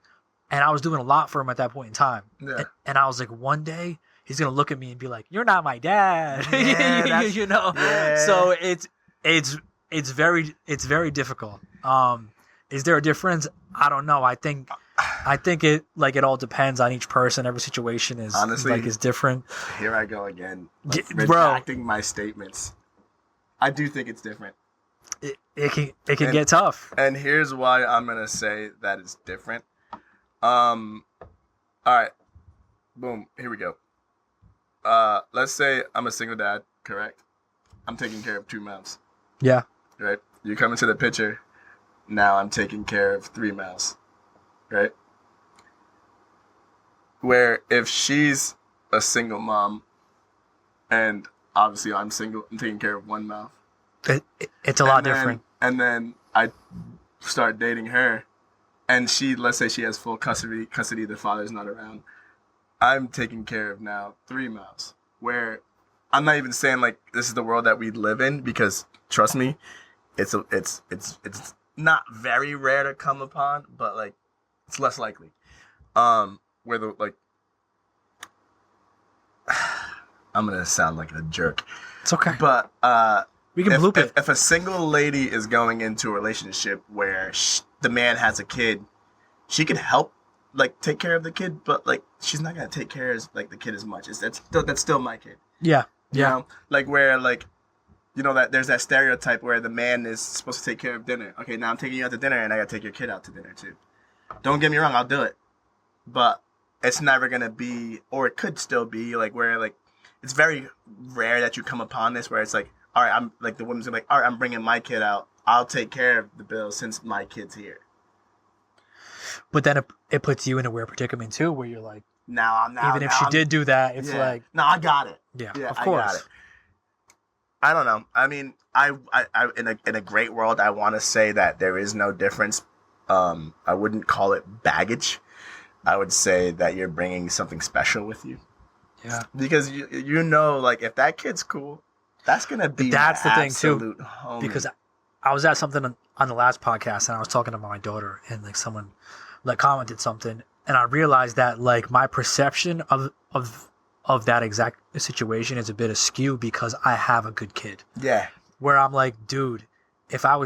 and I was doing a lot for him at that point in time, and I was like, one day he's gonna look at me and be like, "You're not my dad," you know. So it's very difficult. Is there a difference? I don't know. I think it, like, it all depends on each person. Every situation is, honestly, like, is different. Here I go again, like, retracting my statements. I do think it's different. It can get tough. And here's why I'm gonna say that it's different. All right, boom. Here we go. Let's say I'm a single dad, correct? I'm taking care of 2 mouths. Yeah. Right? You come into the picture, now I'm taking care of 3 mouths. Right? Where if she's a single mom, and obviously I'm single, I'm taking care of 1 mouth. It's a lot different. And then I start dating her, and let's say she has full custody, the father's not around. I'm taking care of now 3 mouths, where I'm not even saying, like, this is the world that we live in, because trust me, it's not very rare to come upon, but, like, it's less likely. Where the, like, I'm gonna sound like a jerk. It's okay. But we can bloop it. If a single lady is going into a relationship where the man has a kid, she could help, like, take care of the kid, but, like, she's not gonna take care of, like, the kid as much. That's still my kid. Yeah. You know? Like, where, like, you know that there's that stereotype where the man is supposed to take care of dinner. Okay, now I'm taking you out to dinner, and I gotta take your kid out to dinner too. Don't get me wrong, I'll do it, but it's never gonna be, or it could still be like where like it's very rare that you come upon this where it's like, all right, I'm like the woman's gonna be like, all right, I'm bringing my kid out. I'll take care of the bill since my kid's here. But then it puts you in a weird predicament too, where you're like, even if she I'm, did do that, it's like, no, I got it. Yeah, of I course. got it. I don't know. I mean, I in a great world, I want to say that there is no difference. I wouldn't call it baggage. I would say that you're bringing something special with you. Yeah. Because you know, like if that kid's cool, that's gonna be that's the thing too. Homie. Because I was at something on the last podcast and I was talking about my daughter and like someone like commented something and I realized that like my perception of that exact situation is a bit askew because I have a good kid. Yeah. Where I'm like, dude, if I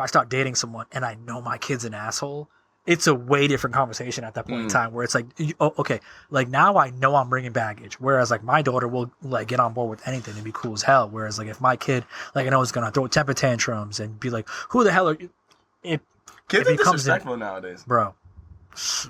start dating someone and I know my kid's an asshole, it's a way different conversation at that point in time where it's like, oh, okay, like now I know I'm bringing baggage. Whereas like my daughter will like get on board with anything and be cool as hell. Whereas like if my kid, like I know is going to throw temper tantrums and be like, who the hell are you? Kids are disrespectful nowadays. Bro.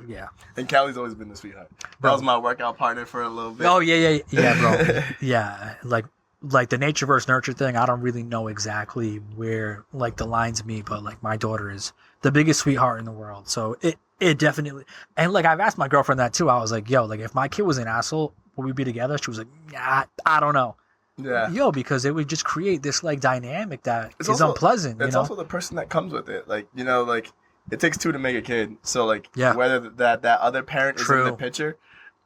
Yeah. And Callie's always been the sweetheart. That was my workout partner for a little bit. Oh, yeah, bro. Yeah. Like the nature versus nurture thing, I don't really know exactly where like the lines meet, but like my daughter is the biggest sweetheart in the world. So it definitely, and like I've asked my girlfriend that too. I was like, yo, like if my kid was an asshole, would we be together? She was like, yeah, I don't know. Yeah. Yo, because it would just create this like dynamic that is also unpleasant. It's also the person that comes with it. Like, you know, like it takes two to make a kid. So like whether that other parent is in the picture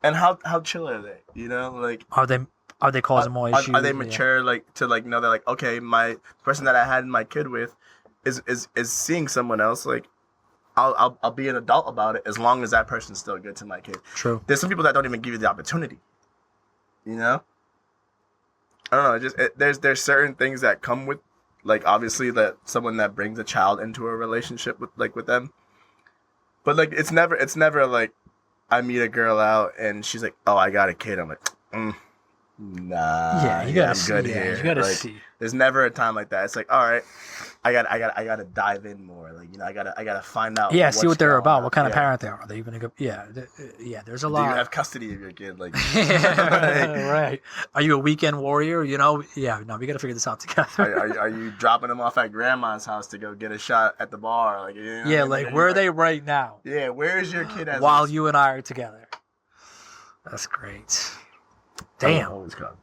and how chill are they? You know, like are they causing more issues? Are they mature like to like know that like, okay, my person that I had my kid with is seeing someone else, like I'll be an adult about it as long as that person's still good to my kid. True. There's some people that don't even give you the opportunity. You know? I don't know, there's certain things that come with like obviously that someone that brings a child into a relationship with them. But like it's never like I meet a girl out and she's like, "Oh, I got a kid." I'm like, nah, you gotta I'm see, good here. You gotta like, see. There's never a time like that. It's like, all right, I gotta dive in more. Like, you know, I gotta find out. Yeah, see what they're about. On. What kind of parent they are. Are they even a good? Yeah. There's a lot. Do you have custody of your kid? Like, right? Are you a weekend warrior? You know? Yeah. No, we gotta figure this out together. are you dropping them off at grandma's house to go get a shot at the bar? Like, you know, yeah, like where are they right now? Yeah, where is your kid at? While you and I are together. That's great. Damn. Always come.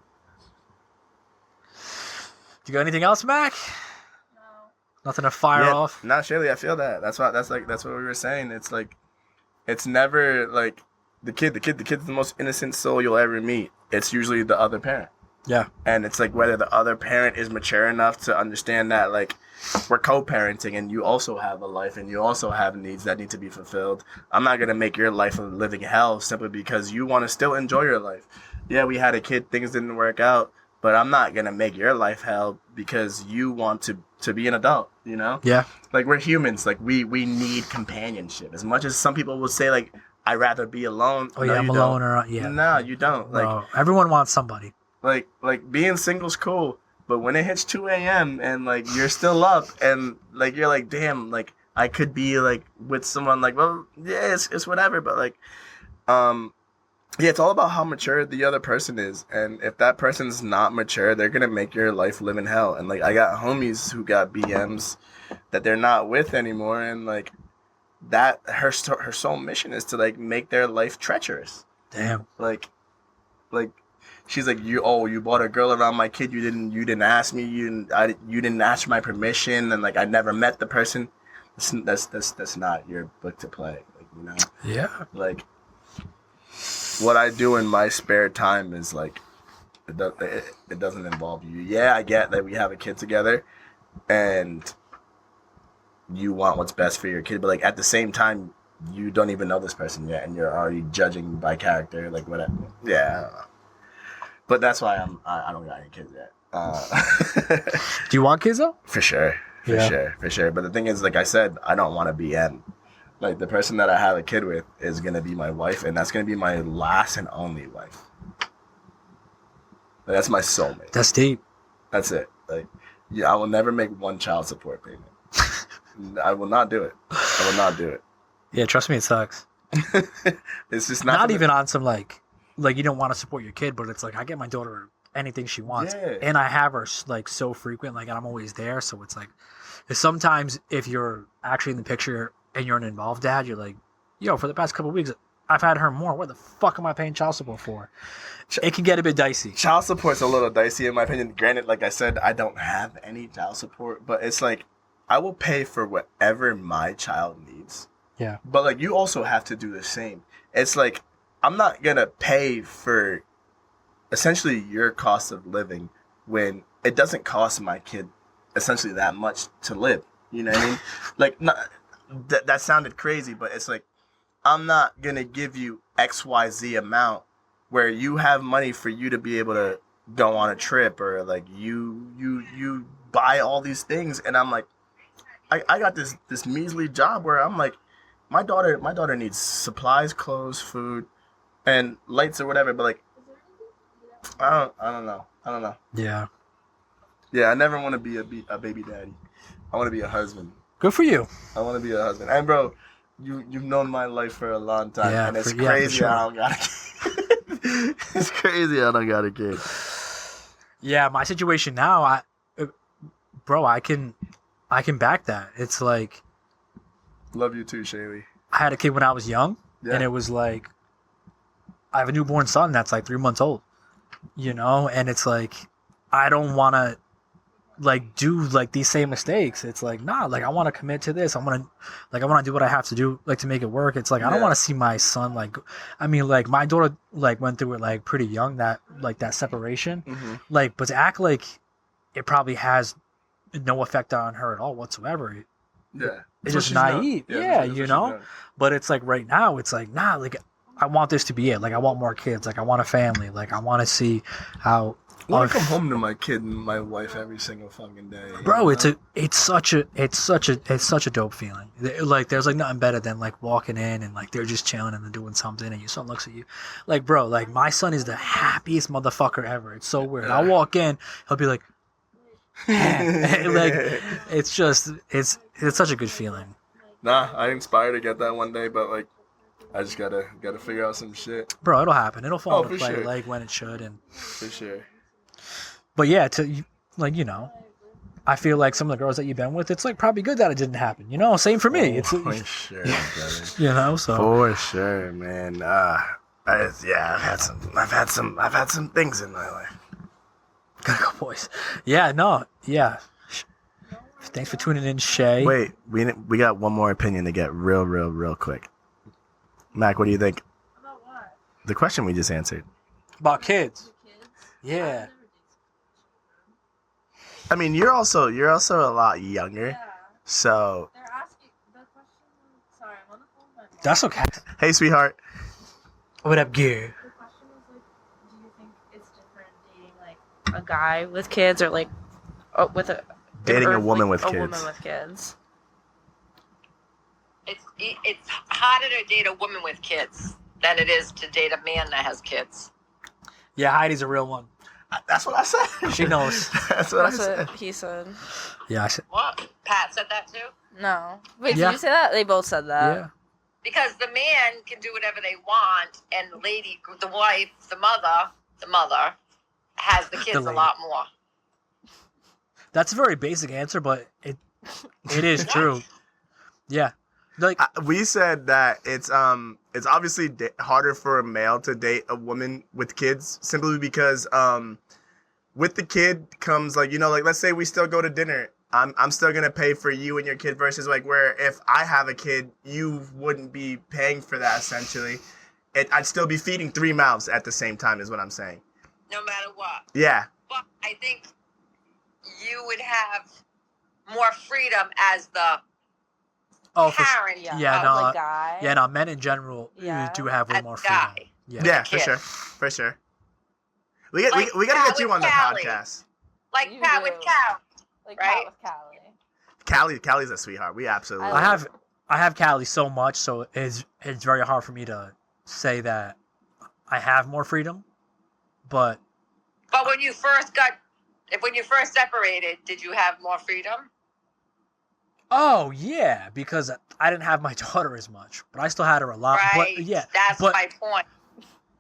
You got anything else, Mac? No. Nothing to fire off? Not Shirley, I feel that. That's what we were saying. It's like it's never like the kid's the most innocent soul you'll ever meet. It's usually the other parent. Yeah. And it's like whether the other parent is mature enough to understand that like we're co-parenting and you also have a life and you also have needs that need to be fulfilled. I'm not gonna make your life a living hell simply because you want to still enjoy your life. Yeah, we had a kid, things didn't work out. But I'm not going to make your life hell because you want to be an adult, you know? Yeah. Like, we're humans. Like, we need companionship. As much as some people will say, like, I'd rather be alone. Oh, yeah, I'm alone. Or yeah. No, you don't. Like, no, everyone wants somebody. Like being single's cool. But when it hits 2 a.m. and, like, you're still up and, like, you're like, damn, like, I could be, like, with someone, like, well, yeah, it's whatever. But, like, yeah, it's all about how mature the other person is. And if that person's not mature, they're going to make your life live in hell. And, like, I got homies who got BMs that they're not with anymore. And, like, that her sole mission is to, like, make their life treacherous. Damn. Like, she's like, you brought a girl around my kid. You didn't ask me. You didn't ask my permission. And, like, I never met the person. That's not your book to play. Like, you know? Yeah. Like, what I do in my spare time is like, it doesn't involve you. Yeah, I get that we have a kid together, and you want what's best for your kid, but like at the same time, you don't even know this person yet, and you're already judging by character, like whatever. Yeah, I don't know. But that's why I don't got any kids yet. Do you want kids though? For sure. But the thing is, like I said, I don't want to be in. Like, the person that I have a kid with is going to be my wife, and that's going to be my last and only wife. Like, that's my soulmate. That's deep. That's it. Like, yeah, I will never make one child support payment. I will not do it. I will not do it. Yeah, trust me, it sucks. It's just Not even on some like you don't want to support your kid, but it's like I get my daughter anything she wants, Yeah. and I have her like so frequent, like, and I'm always there. So it's like, sometimes if you're actually in the picture and you're an involved dad, you're like, yo, for the past couple of weeks, I've had her more. What the fuck am I paying child support for? It can get a bit dicey. Child support's a little dicey in my opinion. Granted, like I said, I don't have any child support, but it's like I will pay for whatever my child needs. Yeah. But like you also have to do the same. It's like I'm not gonna pay for essentially your cost of living when it doesn't cost my kid essentially that much to live. You know what I mean? Like that sounded crazy, but it's like I'm not gonna give you XYZ amount where you have money for you to be able to go on a trip or like you buy all these things, and I'm like I got this measly job where I'm like my daughter needs supplies, clothes, food, and lights or whatever, but like I don't know. Yeah. Yeah, I never want to be a baby daddy. I want to be a husband. Good for you. I want to be a husband. And bro, you've known my life for a long time, Yeah, and it's for crazy sure. I don't got a kid. It's crazy I don't got a kid. Yeah, my situation now, I can back that. It's like Love you too, Shaylee. I had a kid when I was young, Yeah. and it was like I have a newborn son that's like 3 months old, and it's like I don't want to like do like these same mistakes. It's like, nah, like I want to commit to this. I want to do what I have to do like to make it work. It's like I don't want to see my son like, I mean, like my daughter like went through it like pretty young, that separation, like, but to act like it probably has no effect on her at all whatsoever. Yeah. It's just naive. Yeah, but it's like right now it's like, nah, like I want this to be it. Like I want more kids. Like I want a family. Like I want to see how. I want to come home to my kid and my wife every single fucking day. Bro, it's such a dope feeling. Like there's like nothing better than like walking in and like they're just chilling and they're doing something and your son looks at you. Like, bro, like my son is the happiest motherfucker ever. It's so weird. I'll walk in, he'll be like like it's such a good feeling. Nah, I inspire to get that one day, but like I just gotta figure out some shit. Bro, it'll happen. It'll fall into play sure. like when it should. And For sure. but yeah, I feel like some of the girls that you've been with, it's like probably good that it didn't happen. Same for me. It's For sure, brother. So For sure, man. I've had some things in my life. gotta go, boys. Yeah, no, yeah. Thanks for tuning in, Shay. Wait, we got one more opinion to get real quick. Mac, what do you think? About what? The question we just answered. About kids. Yeah. I mean, you're also a lot younger, Yeah. so. They're asking the question. Sorry, I'm on the phone with my mom. That's okay. Hey, sweetheart. What up, gear? The question was like, do you think it's different dating like a guy with kids or like with a Dating or, a woman like, with a kids. woman with kids. It's harder to date a woman with kids than it is to date a man that has kids. Yeah, Heidi's a real one. That's what I said. She knows. That's what I That's said. what he said. Yeah, I said. What? Pat said that too? No. Wait, Yeah. did you say that? They both said that. Yeah. Because the man can do whatever they want, and the lady, the wife, the mother has the kids a lady. lot more. That's a very basic answer, but it is true. Yeah. Like We said that it's obviously harder for a male to date a woman with kids simply because with the kid comes like let's say we still go to dinner. I'm still gonna pay for you and your kid versus like where if I have a kid you wouldn't be paying for that essentially. I'd still be feeding 3 mouths at the same time is what I'm saying. No matter what. Yeah. But I think you would have more freedom as the for parent. Yeah, of no, a guy. yeah, no. Men in general Yeah. do have way As more a freedom. guy. Yeah. Yeah, kid. for sure. We Like gotta Pat get you with on the Callie. podcast. Like You Pat do. with Cal. Like Right? Pat with Callie. Callie's a sweetheart. We absolutely. I have Callie so much, so it's very hard for me to say that I have more freedom. But But when you first got when you first separated, did you have more freedom? Oh yeah, because I didn't have my daughter as much, but I still had her a lot. Right. But yeah, That's my point.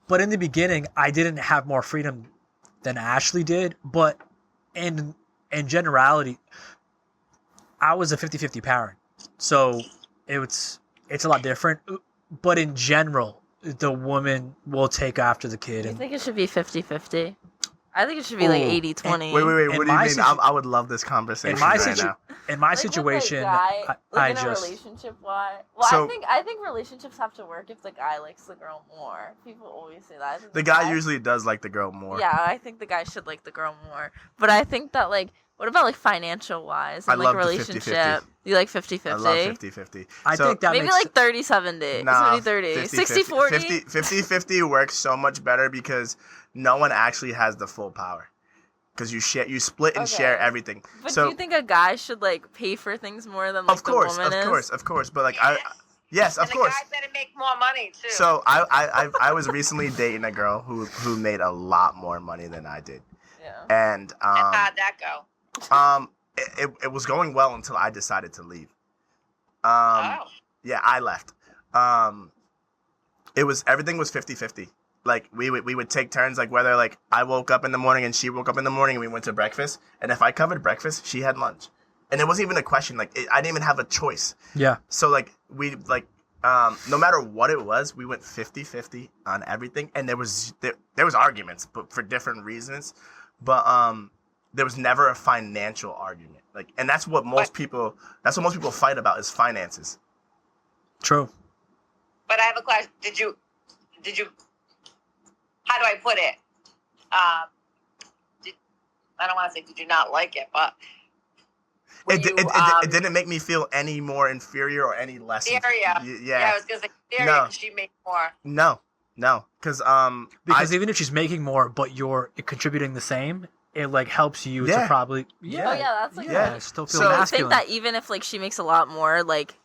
But in the beginning, I didn't have more freedom than Ashley did. But in generality, I was a 50-50 parent, so it's a lot different. But in general, the woman will take after the kid. You And think it should be 50-50? I think it should be like 80-20. Wait. What do you my mean? I would love this conversation now. In my Like, situation, with the guy, I in a just relationship wise. Well, So- I think relationships have to work if the guy likes the girl more. People always say that. I think The guy usually does like the girl more. Yeah, I think the guy should like the girl more. But I think that like, what about like financial wise I and love like the relationship? 50-50. You like 50-50? I love 50-50. I So- think that Maybe makes like 30-70. Nah, 70-30. 50-50. 60-40. 50-50 works so much better because no one actually has the full power. Because you split and share Okay. everything. But So do you think a guy should like pay for things more than like of course, the woman is? of course. But like Yes. of And course. the guy better make more money too. So I was recently dating a girl who made a lot more money than I did, Yeah. and and how'd that go? it was going well until I decided to leave. Oh. Yeah, I left. Everything was 50-50. Like we would take turns, like whether like I woke up in the morning and she woke up in the morning and we went to breakfast, and if I covered breakfast, she had lunch, and it wasn't even a question. Like I didn't even have a choice. yeah. So like we like no matter what it was, we went 50-50 on everything, and there was arguments, but for different reasons, but there was never a financial argument. Like, and that's what most people fight about is finances. True. But I have a question. Did you? How do I put it? I don't want to say did you not like it, but It didn't make me feel any more inferior or any less. Yeah. Yeah. I was gonna say inferior No. because she made more. No, because Even if she's making more, but you're contributing the same, it like helps you Yeah. to probably Oh yeah, that's like Yeah. still feel So- I masculine. think that even if like she makes a lot more, like,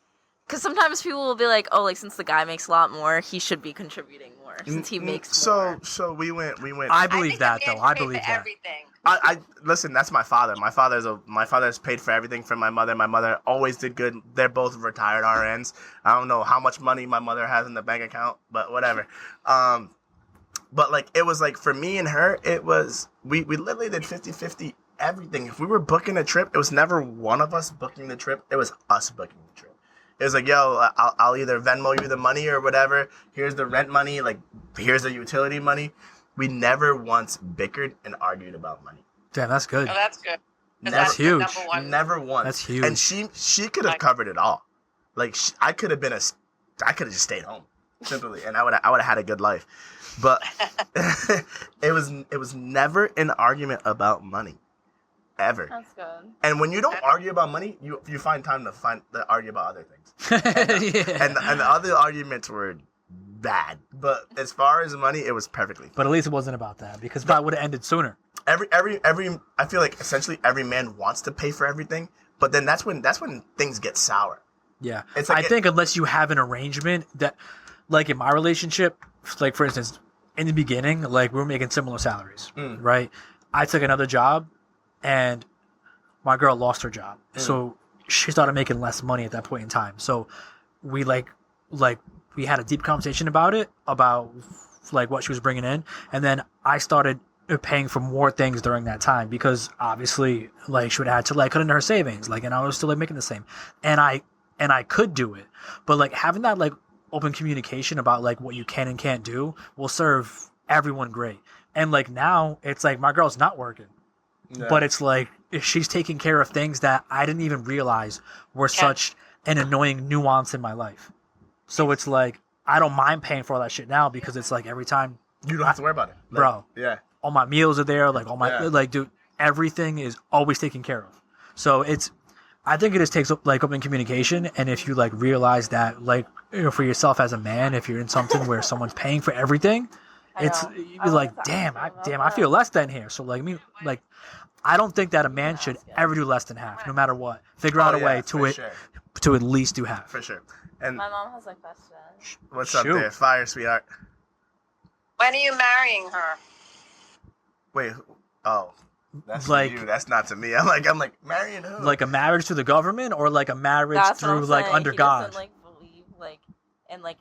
because sometimes people will be like, oh, like since the guy makes a lot more, he should be contributing more since he makes more. So we went. I I believe think that the man though. should I pay believe for that. everything. I listen. That's my father. My father's paid for everything from my mother. My mother always did good. They're both retired RNs. I don't know how much money my mother has in the bank account, but whatever. But like it was like for me and her, it was we literally did 50-50 everything. If we were booking a trip, it was never one of us booking the trip. It was us booking the trip. It was like, yo, I'll either Venmo you the money or whatever. Here's the rent money. Like, here's the utility money. We never once bickered and argued about money. Damn, that's good. Oh, that's good. 'Cause Never- That's the huge. number one. Never once. That's huge. And she could have covered it all. Like I could have just stayed home simply, and I would have had a good life. But it was never an argument about money, ever. That's good. And when you don't argue about money, you find time to argue about other things. Yeah. And the other arguments were bad, but as far as money, it was perfectly. But at least it wasn't about that because that would have ended sooner. Every I feel like essentially every man wants to pay for everything, but then that's when things get sour. Yeah. It's like I think unless you have an arrangement that, like in my relationship, like for instance, in the beginning, like we were making similar salaries, right? I took another job and my girl lost her job. So she started making less money at that point in time. So we we had a deep conversation about it, about like what she was bringing in. And then I started paying for more things during that time because obviously like she would have had to like cut into her savings, like, and I was still like making the same. And I could do it, but like having that like open communication about like what you can and can't do will serve everyone great. And like now it's like my girl's not working, but it's like she's taking care of things that I didn't even realize were such an annoying nuance in my life. So it's like I don't mind paying for all that shit now because it's like every time You don't have to worry about it, like, bro. Yeah. All my meals are there, like all my like dude, everything is always taken care of. So I think it just takes like open communication, and if you like realize that like for yourself as a man, if you're in something where someone's paying for everything, you'd be like, damn, I feel less than here. So like I don't think that a man should ever do less than half, no matter what. Figure out a way to at least do half. For sure. And My mom has a question. what's up Shoot. there? Fire, sweetheart. When are you marrying her? Wait. Oh. That's like for you. That's not to me. I'm like marrying who? like a marriage to the government or like a marriage That's what through I'm like saying. under He God. doesn't like believe like and like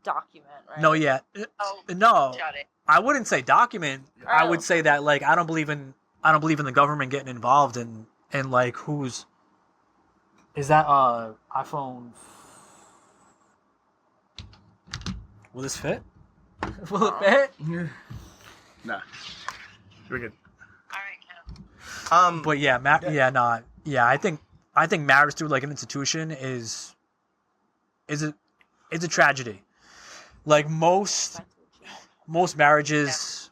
document, right? No, yeah, Oh, no. shut it. I wouldn't say document. I would Oh. say that like I don't believe in the government getting involved in like who's is that iPhone. Will this fit? Will it fit? Nah. We're good. All right, Ken. But yeah, I think marriage through like an institution is a tragedy. Like most marriages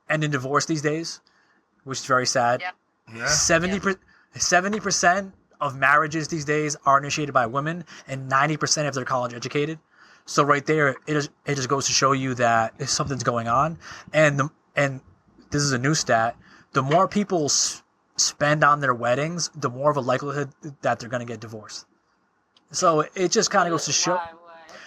end in divorce these days, which is very sad. Yep. Yeah. 70% of marriages these days are initiated by women, and 90% of they're college educated. So right there, it just goes to show you that something's going on. And this is a new stat: the more people spend on their weddings, the more of a likelihood that they're going to get divorced. So it just kind of goes to show. Why?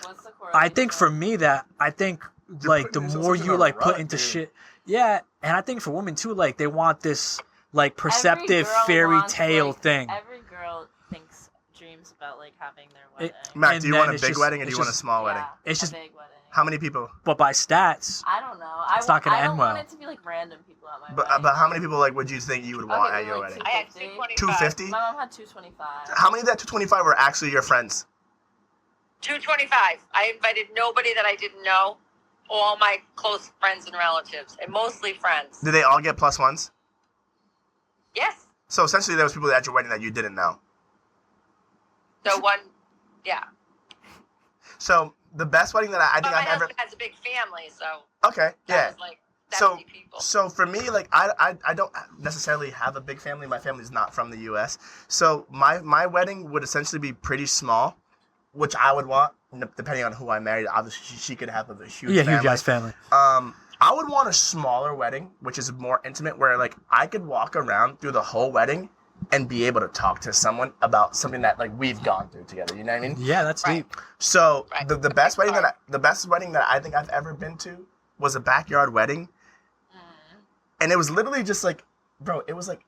What's the I think for me like the putting more yourself you in a like rut, put into dude. shit, yeah, and I think for women too, like they want this like perceptive Every girl fairy wants, tale like, thing. Every girl dreams about like having their wedding. Mac, And do you then want a it's big just- wedding or do it's you want a just- small wedding? It's just- a big wedding. How many people? But by stats, I don't know. It's not gonna I end don't well. want it to be like random people at my But wedding. how many people like would you think you would want Okay, at your like wedding? I had 250. 250? My mom had 225. How many of that 225 were actually your friends? 225. I invited nobody that I didn't know. All my close friends and relatives, and mostly friends. Did they all get plus ones? Yes. So essentially, there was people at your wedding that you didn't know. So one, yeah. So the best wedding that I But think my I've ever. husband has a big family, so Okay, that yeah. was like So 70 people. so for me, like I don't necessarily have a big family. My family's not from the U.S. So my wedding would essentially be pretty small, which I would want depending on who I married. Obviously, she could have a huge yeah, family. huge ass family. I would want a smaller wedding, which is more intimate, where like I could walk around through the whole wedding and be able to talk to someone about something that like we've gone through together. You know what I mean? Yeah, that's Right. deep. So Right. the best wedding that I think I've ever been to was a backyard wedding, and it was literally just like, bro, it was like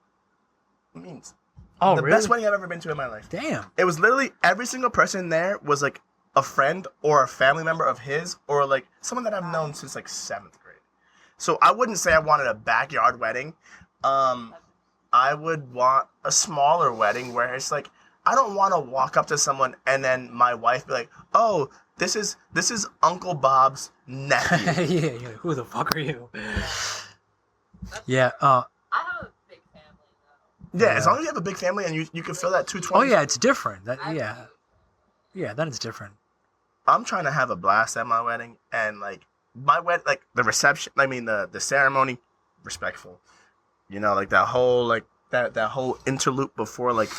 means Oh, the really? best wedding I've ever been to in my life. Damn. It was literally every single person there was like a friend or a family member of his or like someone that I've known since like 7th grade. So I wouldn't say I wanted a backyard wedding. I would want a smaller wedding where it's like I don't want to walk up to someone and then my wife be like, "Oh, this is Uncle Bob's nephew." yeah, who the fuck are you? Yeah. I have a big family though. Yeah, as long as you have a big family and you can fill that 220. Oh yeah, it's different. Yeah, then it's different. I'm trying to have a blast at my wedding, and like my like the reception. I mean the ceremony, respectful. You know, like that whole like that whole interlude before like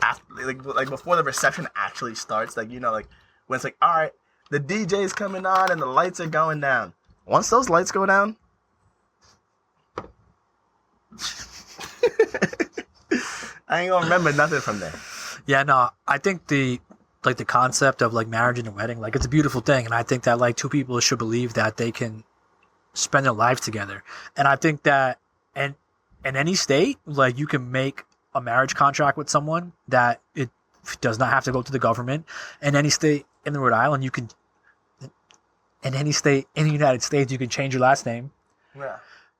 after like before the reception actually starts. Like you know like when it's like all right, the DJ's coming on and the lights are going down. Once those lights go down. I ain't gonna remember nothing from there. Yeah, no, I think the concept of like marriage and a wedding, like it's a beautiful thing, and I think that like two people should believe that they can spend their life together, and I think that in any state, like you can make a marriage contract with someone that it does not have to go to the government. In any state in the Rhode Island, you can. In any state in the United States, you can change your last name. Yeah.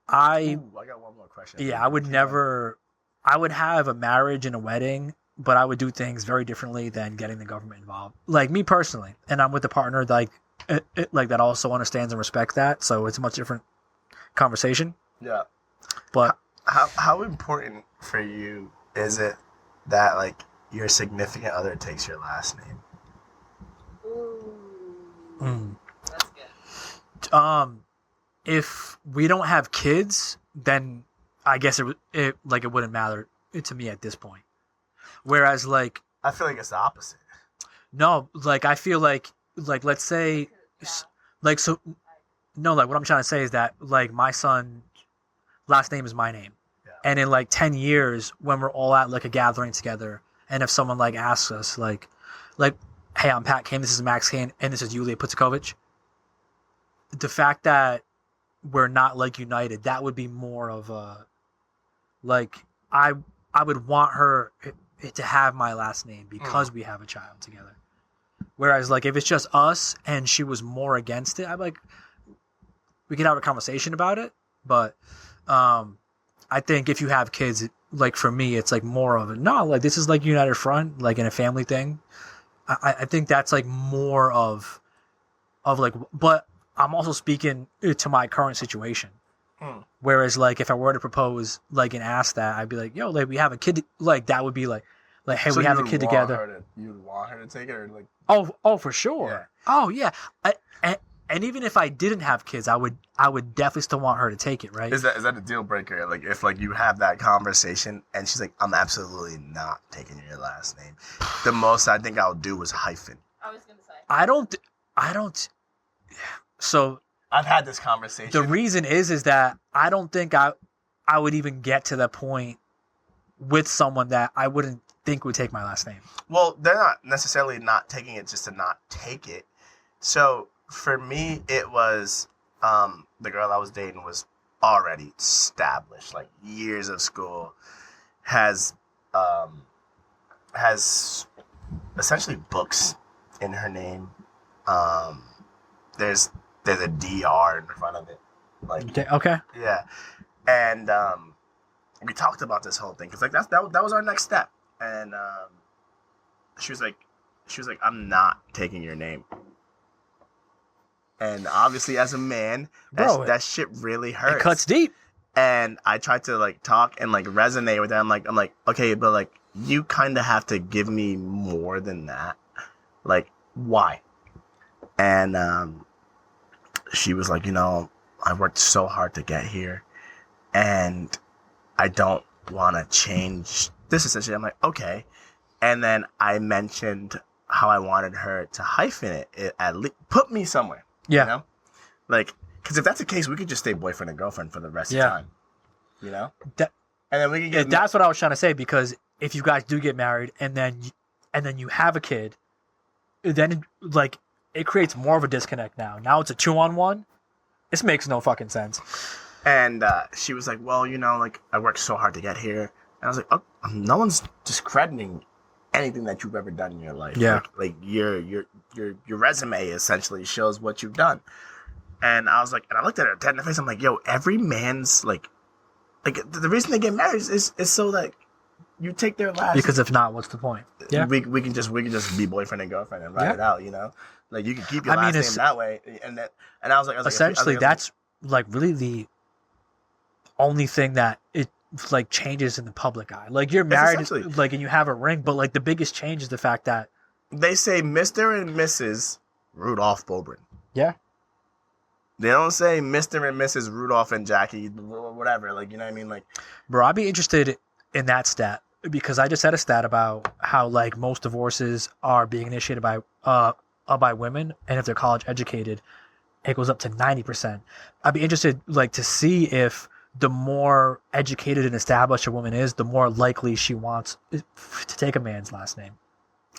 I got one more question. Yeah, I would never. I would have a marriage and a wedding, but I would do things very differently than getting the government involved. Like me personally, and I'm with a partner like that also understands and respects that. So it's a much different conversation. Yeah. But How important for you is it that like your significant other takes your last name? Ooh, that's good. If we don't have kids, then I guess it wouldn't matter to me at this point. Whereas like I feel like it's the opposite. no, like I feel like let's say like so no, like what I'm trying to say is that like my son last name is my name. Yeah. And in like 10 years when we're all at like a gathering together and if someone like asks us like hey, I'm Pat Kane, this is Max Kane, and this is Yulia Putikovic, the fact that we're not like united, that would be more of a like I would want her to have my last name because we have a child together. Whereas like if it's just us and she was more against it, I'm like, we could have a conversation about it. But I think if you have kids, like for me, it's like more of a no, like this is like united front, like in a family thing. I think that's like more of like, but I'm also speaking to my current situation. Whereas like if I were to propose like and ask that, I'd be like, yo, like we have a kid, like that would be like hey, so we have a kid together. You would want her to take it, or like oh for sure. Yeah. Oh yeah. And even if I didn't have kids, I would definitely still want her to take it, right? Is that a deal breaker? Like if like you have that conversation and she's like, I'm absolutely not taking your last name. The most I think I'll do is hyphen. I was gonna say. I don't. So I've had this conversation. The reason is that I don't think I would even get to the point with someone that I wouldn't think would take my last name. Well, they're not necessarily not taking it just to not take it. So for me, it was the girl I was dating was already established, like years of school, has essentially books in her name. There's a DR in front of it, like okay, yeah, and we talked about this whole thing because like that was our next step, and she was like, I'm not taking your name. And obviously, as a man, that shit really hurts. It cuts deep. And I tried to like talk and like resonate with her. I'm like, okay, but like you kind of have to give me more than that. Like, why? And she was like, I worked so hard to get here, and I don't want to change this. Essentially, I'm like, okay. And then I mentioned how I wanted her to hyphen it at least put me somewhere. Yeah. Like, because if that's the case, we could just stay boyfriend and girlfriend for the rest of the time. And then we can get. That's what I was trying to say, because if you guys do get married and then you have a kid, then like it creates more of a disconnect now. Now it's a 2-on-1. This makes no fucking sense. And she was like, well, like I worked so hard to get here. And I was like, oh, no one's discrediting anything that you've ever done in your life. Yeah. Like your resume essentially shows what you've done. And I was like, and I looked at her dead in the face. I'm like, yo, every man's like the reason they get married is so that you take their last. Because if not, what's the point? Yeah. We can just be boyfriend and girlfriend and ride it out. Like you can keep your last name that way. And I was like, essentially that's like really the only thing that it like changes in the public eye. Like you're married, like, and you have a ring, but like the biggest change is the fact that they say Mr. and Mrs. Rudolph Beaubrun. Yeah. They don't say Mr. and Mrs. Rudolph and Jackie, whatever. Like, you know what I mean? Like, bro, I'd be interested in that stat, because I just had a stat about how like most divorces are being initiated by women, and if they're college educated, it goes up to 90%. I'd be interested like to see if the more educated and established a woman is, the more likely she wants to take a man's last name.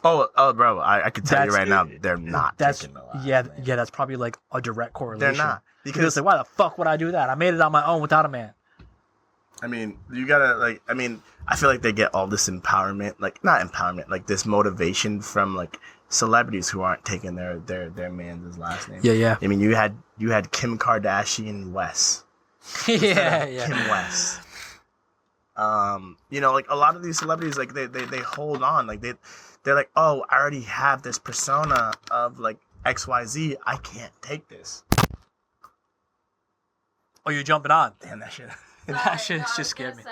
Oh, bro, I can tell you right now, they're not taking the last name. Yeah, that's probably like a direct correlation. They're not. Because it's like, why the fuck would I do that? I made it on my own without a man. I mean, you gotta, I feel like they get all this empowerment, not empowerment, like this motivation from, celebrities who aren't taking their man's last name. Yeah. I mean, you had Kim Kardashian West. yeah. Kim West. A lot of these celebrities, they hold on, they're like, oh, I already have this persona of XYZ. I can't take this. Oh, you're jumping on. Damn, that shit. That shit just scared me.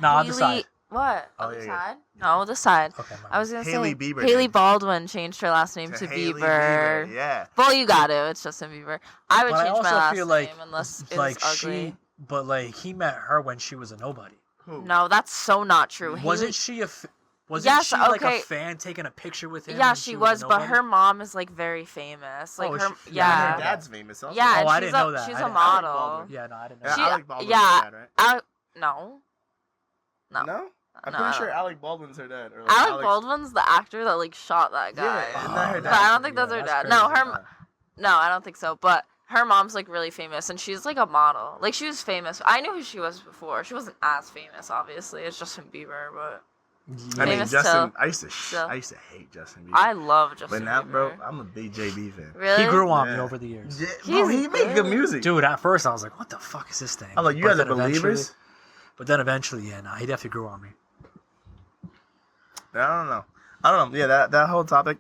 No, on the side. What? Oh, On the yeah. side? No, the side. Okay, I was gonna Haley say Bieber Haley did. Baldwin changed her last name to Hailey Bieber. Yeah. Well, you got to. It's Justin Bieber. I would But I change my also last feel name unless it was ugly. he met her when she was a nobody. Who? No, that's so not true. Wasn't Haley- she Wasn't Yes, she okay. a fan taking a picture with him? Yeah, when she was was, a but nobody? her mom is very famous. Oh, Her, she- yeah. Her dad's famous also. Yeah, and I she's didn't know that. She's I a didn't- model. Baldwin. Yeah, no, I didn't know. Yeah, She- Alec Baldwin's yeah. her dad, right? No. No? I'm No, pretty sure I don't- Alec Baldwin's her dad. Or Alec Baldwin's the actor that shot that guy. Yeah, isn't that her But dad? I don't think that's her dad. No, her. No, I don't think so. But her mom's like really famous, and she's like a model. Like she was famous. I knew who she was before. She wasn't as famous, obviously. It's Justin Bieber, but I mean, famous Justin. too. I used to hate Justin Bieber. I love Justin But now, Bieber. bro, I'm a big JB fan. Really? He grew on me over the years. Yeah, bro, He's he made good music. Dude, at first I was like, what the fuck is this thing? I'm like, you But guys are then eventually- believers? But then eventually, yeah, nah, he definitely grew on me. I don't know. Yeah, that whole topic,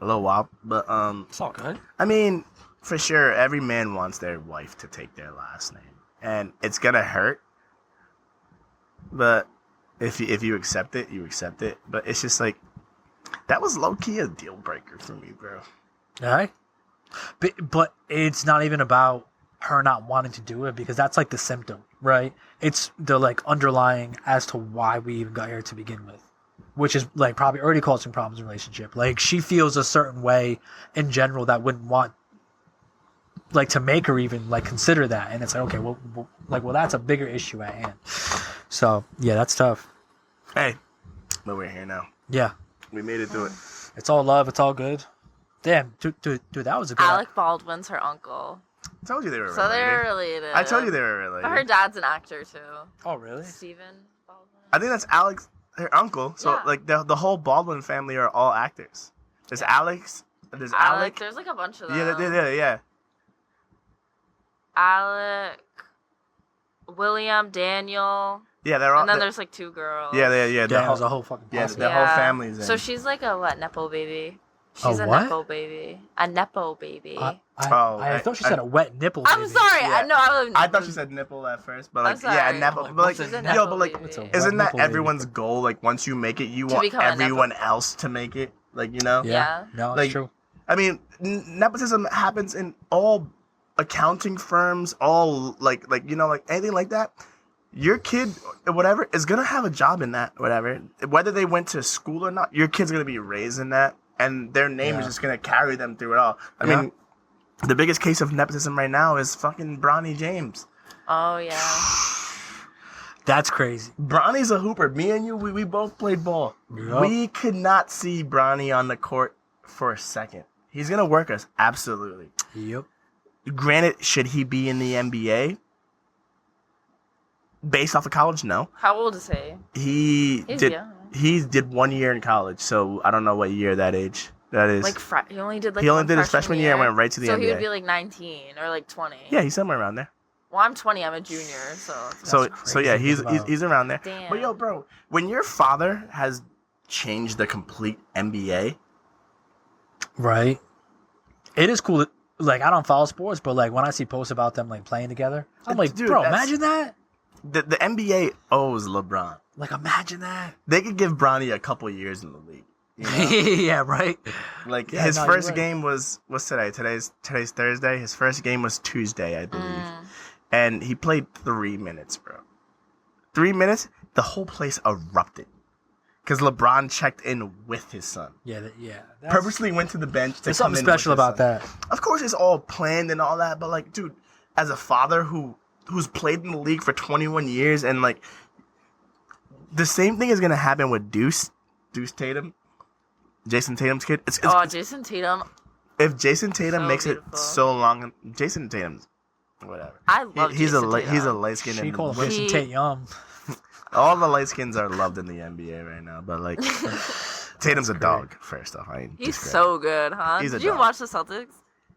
a little wild. But It's all good. I mean, for sure, every man wants their wife to take their last name, and it's gonna hurt. But if you accept it, you accept it. But it's just like that was low key a deal breaker for me, bro. Alright. But it's not even about her not wanting to do it, because that's like the symptom, right? It's the like underlying as to why we even got here to begin with, which is like probably already causing problems in the relationship. Like she feels a certain way in general that wouldn't want like to make her even like consider that, and it's like, okay, well that's a bigger issue at hand. So yeah, that's tough. Hey, but we're here now. Yeah, We made it through it. it's all love, it's all good. Damn, dude, that was a good. Alec Baldwin's her uncle. I told you they were So related. they're related. I told you they were related. But her dad's an actor too. Oh really? Steven Baldwin. I think that's Alex, her uncle. So Yeah. like the whole Baldwin family are all actors. There's Alex. There's Alec. There's like a bunch of them. Yeah. Alec, William, Daniel, Yeah, they're all. and then there's like two girls. Yeah. Yeah, The it was whole, a whole fucking yeah, posse. the whole family's in. So she's like a what, nepo baby? A She's a what? nepo baby. A nepo baby. I I- thought she said a wet nipple. I'm baby. sorry. Yeah. I thought she said nipple at first, but I'm like yeah, sorry. nipple. Like, But like she's a yo, nepo but like, baby. What's a- isn't that nipple baby. everyone's goal? Like once you make it, you To want become a nepo- everyone else to make it. Like you know. Yeah. Yeah. No, it's Like, true. I mean, nepotism happens in all accounting firms, all like you know, like anything like that. Your kid, whatever, is gonna have a job in that, whatever. Whether they went to school or not, your kid's gonna be raised in that, and their name is Yeah. just gonna carry them through it all. I Yeah. mean, the biggest case of nepotism right now is fucking Bronny James. Oh yeah. That's crazy. Bronny's a hooper. Me and you, we both played ball. Yup. We could not see Bronny on the court for a second. He's gonna work us, absolutely. Yep. Granted, should he be in the NBA? Based off of college, no. How old is he? He He's did. young. He did 1 year in college, so I don't know what year that age that is. Like he only did like. He only one did his freshman year and went right to the So he NBA. would be like 19 or like 20. Yeah, he's somewhere around there. Well, I'm 20. I'm a junior, so. So crazy yeah, to he's think about. he's around there. Damn. But yo, bro, when your father has changed the complete NBA, Right. It is cool. Like I don't follow sports, but like when I see posts about them like playing together, I'm like, Dude, bro, that's- imagine that. the NBA owes LeBron. Like imagine that. They could give Bronny a couple years in the league. You know? Yeah. Right. Like Yeah, his no, you're first right. game was what's today? Today's Thursday. His first game was Tuesday, I believe, Mm. and he played 3 minutes, bro. 3 minutes, the whole place erupted because LeBron checked in with his son. Yeah. Yeah. Purposely went to the bench to There's come something in with special his about son. that. Of course, it's all planned and all that, but like, dude, as a father who's played in the league for 21 years, and like, the same thing is gonna happen with Deuce Tatum, Jason Tatum's kid. Oh, Jason Tatum. If Jason Tatum So makes beautiful. it so long, Jason Tatum's whatever. I love He's Jason a Tatum. he's a light skin. She called him He- Jason Tate Young. All the light skins are loved in the NBA right now, but like Tatum's a dog. First off, He's so good, huh? He's a Did you dog. watch the Celtics?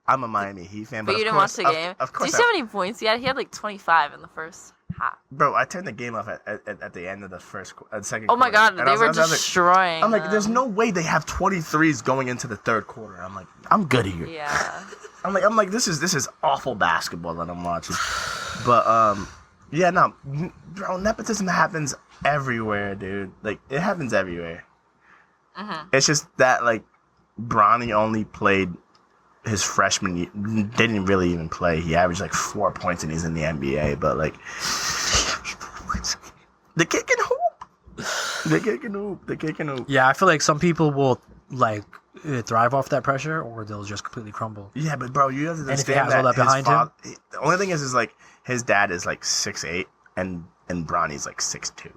I'm a Miami Heat fan, But but you of didn't course, watch the game? Of course, Did you see how many points he had? He had like 25 in the first half. bro. I turned the game off at the end of the second. Oh my quarter. god, And they I was- were I was like- destroying. I'm like, there's them. no way they have 23s going into the third quarter. I'm like, I'm good here. Yeah. I'm like, this is awful basketball that I'm watching. But yeah, no, bro, nepotism happens everywhere, dude. Like it happens everywhere. Mhm. It's just that like Bronny only played his freshman year, didn't really even play. He averaged like 4 points and he's in the NBA. But like, the kid can hoop. The kid can hoop. Yeah, I feel like some people will like thrive off that pressure, or they'll just completely crumble. Yeah, but bro, you have to And if he understand has all that his behind him? The only thing is like his dad is like 6'8", and Bronny's like 6'2",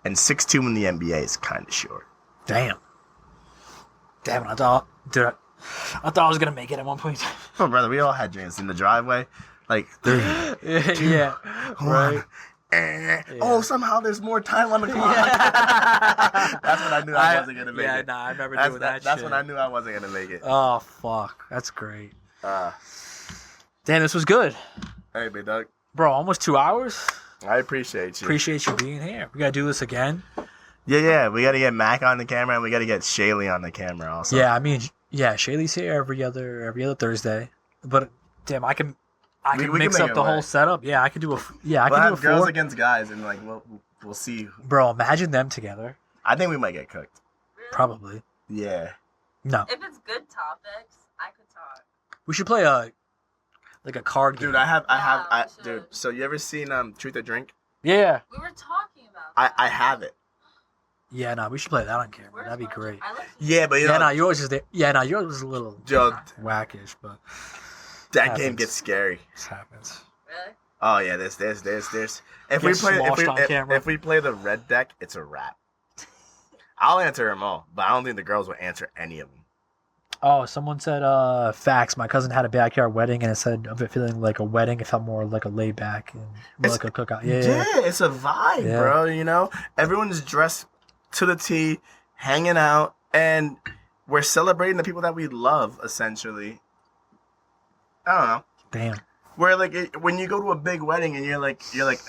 and 6'2" in the NBA is kind of short. Damn. Damn, I thought, dude, I thought I was gonna make it at one point. Oh, brother, we all had dreams in the driveway. Like, 3, 2, Yeah, 1. right. Oh, somehow there's more time on the clock. That's when I knew I wasn't gonna make it. Yeah, nah, I remember doing that. That's shit. when I knew I wasn't gonna make it. Oh fuck, that's great. Uh, Damn, this was good, hey, big dog. bro. Almost 2 hours. I appreciate you. Appreciate you being here. We gotta do this again. Yeah. We gotta get Mac on the camera, and we gotta get Shaylee on the camera also. Yeah, I mean, yeah, Shaylee's here every other Thursday, but damn, I can We can mix make up the it whole work. setup. Yeah, I can do a We'll do a have girls 4. against guys, and like we'll see. Bro, imagine them together. I think we might get cooked. Really? Probably. Yeah. No, If it's good topics, I could talk. we should play a card game. Dude, I we dude. should. So you ever seen Truth or Drink? Yeah. We were talking about that. I have it. Yeah, no, we should play that on camera. Where's That'd be mine? great. I left it. Yeah, but you Yeah, know, no, yours is there. Yeah, no, yours was a little Joe, whackish, but that happens. game gets scary. this happens. Really? Oh yeah, there's. If Get we play, sloshed on camera. if we play the red deck, it's a wrap. I'll answer them all, but I don't think the girls will answer any of them. Oh, someone said, facts. My cousin had a backyard wedding, and it said of it feeling like a wedding. It felt more like a laid back and more like a cookout. Yeah. It's a vibe, Yeah. bro. You know, everyone's dressed to the T, hanging out, and we're celebrating the people that we love. Essentially, I don't know. Damn. Where like when you go to a big wedding and you're like you're like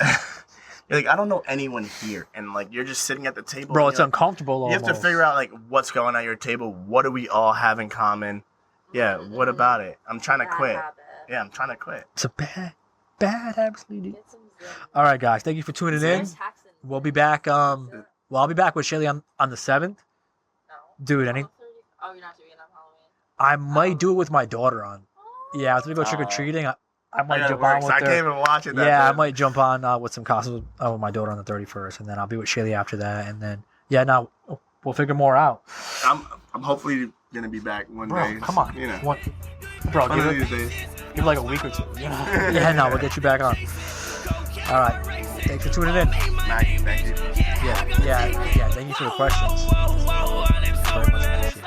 I don't know anyone here, and like you're just sitting at the table. Bro, and it's you're like, uncomfortable you have to almost. figure out like what's going on at your table. What do we all have in common? Yeah, what about it? I'm trying to Bad quit. habit. Yeah, I'm trying to quit. It's a bad habit, sweetie. Get some Zen. All right, guys. Thank you for tuning in. There's taxing. We'll be back. Well, I'll be back with Shaylee on the 7th. No. Dude, any? Oh, you're not doing it on Halloween. I might do it with my daughter on. Yeah, after we go Oh. trick or treating, I I might gotta jump work, on so with I her. can't even watch it. That Yeah, I time. might jump on with some costumes with my daughter on the 31st, and then I'll be with Shaylee after that, and then we'll figure more out. I'm hopefully gonna be back one Bro, day. come on. You know. What? Bro, One give of it, these days. give it like a week or two. You know? Yeah, no, we'll get you back on. All right. Thanks for tuning in. Mac, thank you. Yeah. Thank you for the questions. Very much appreciated.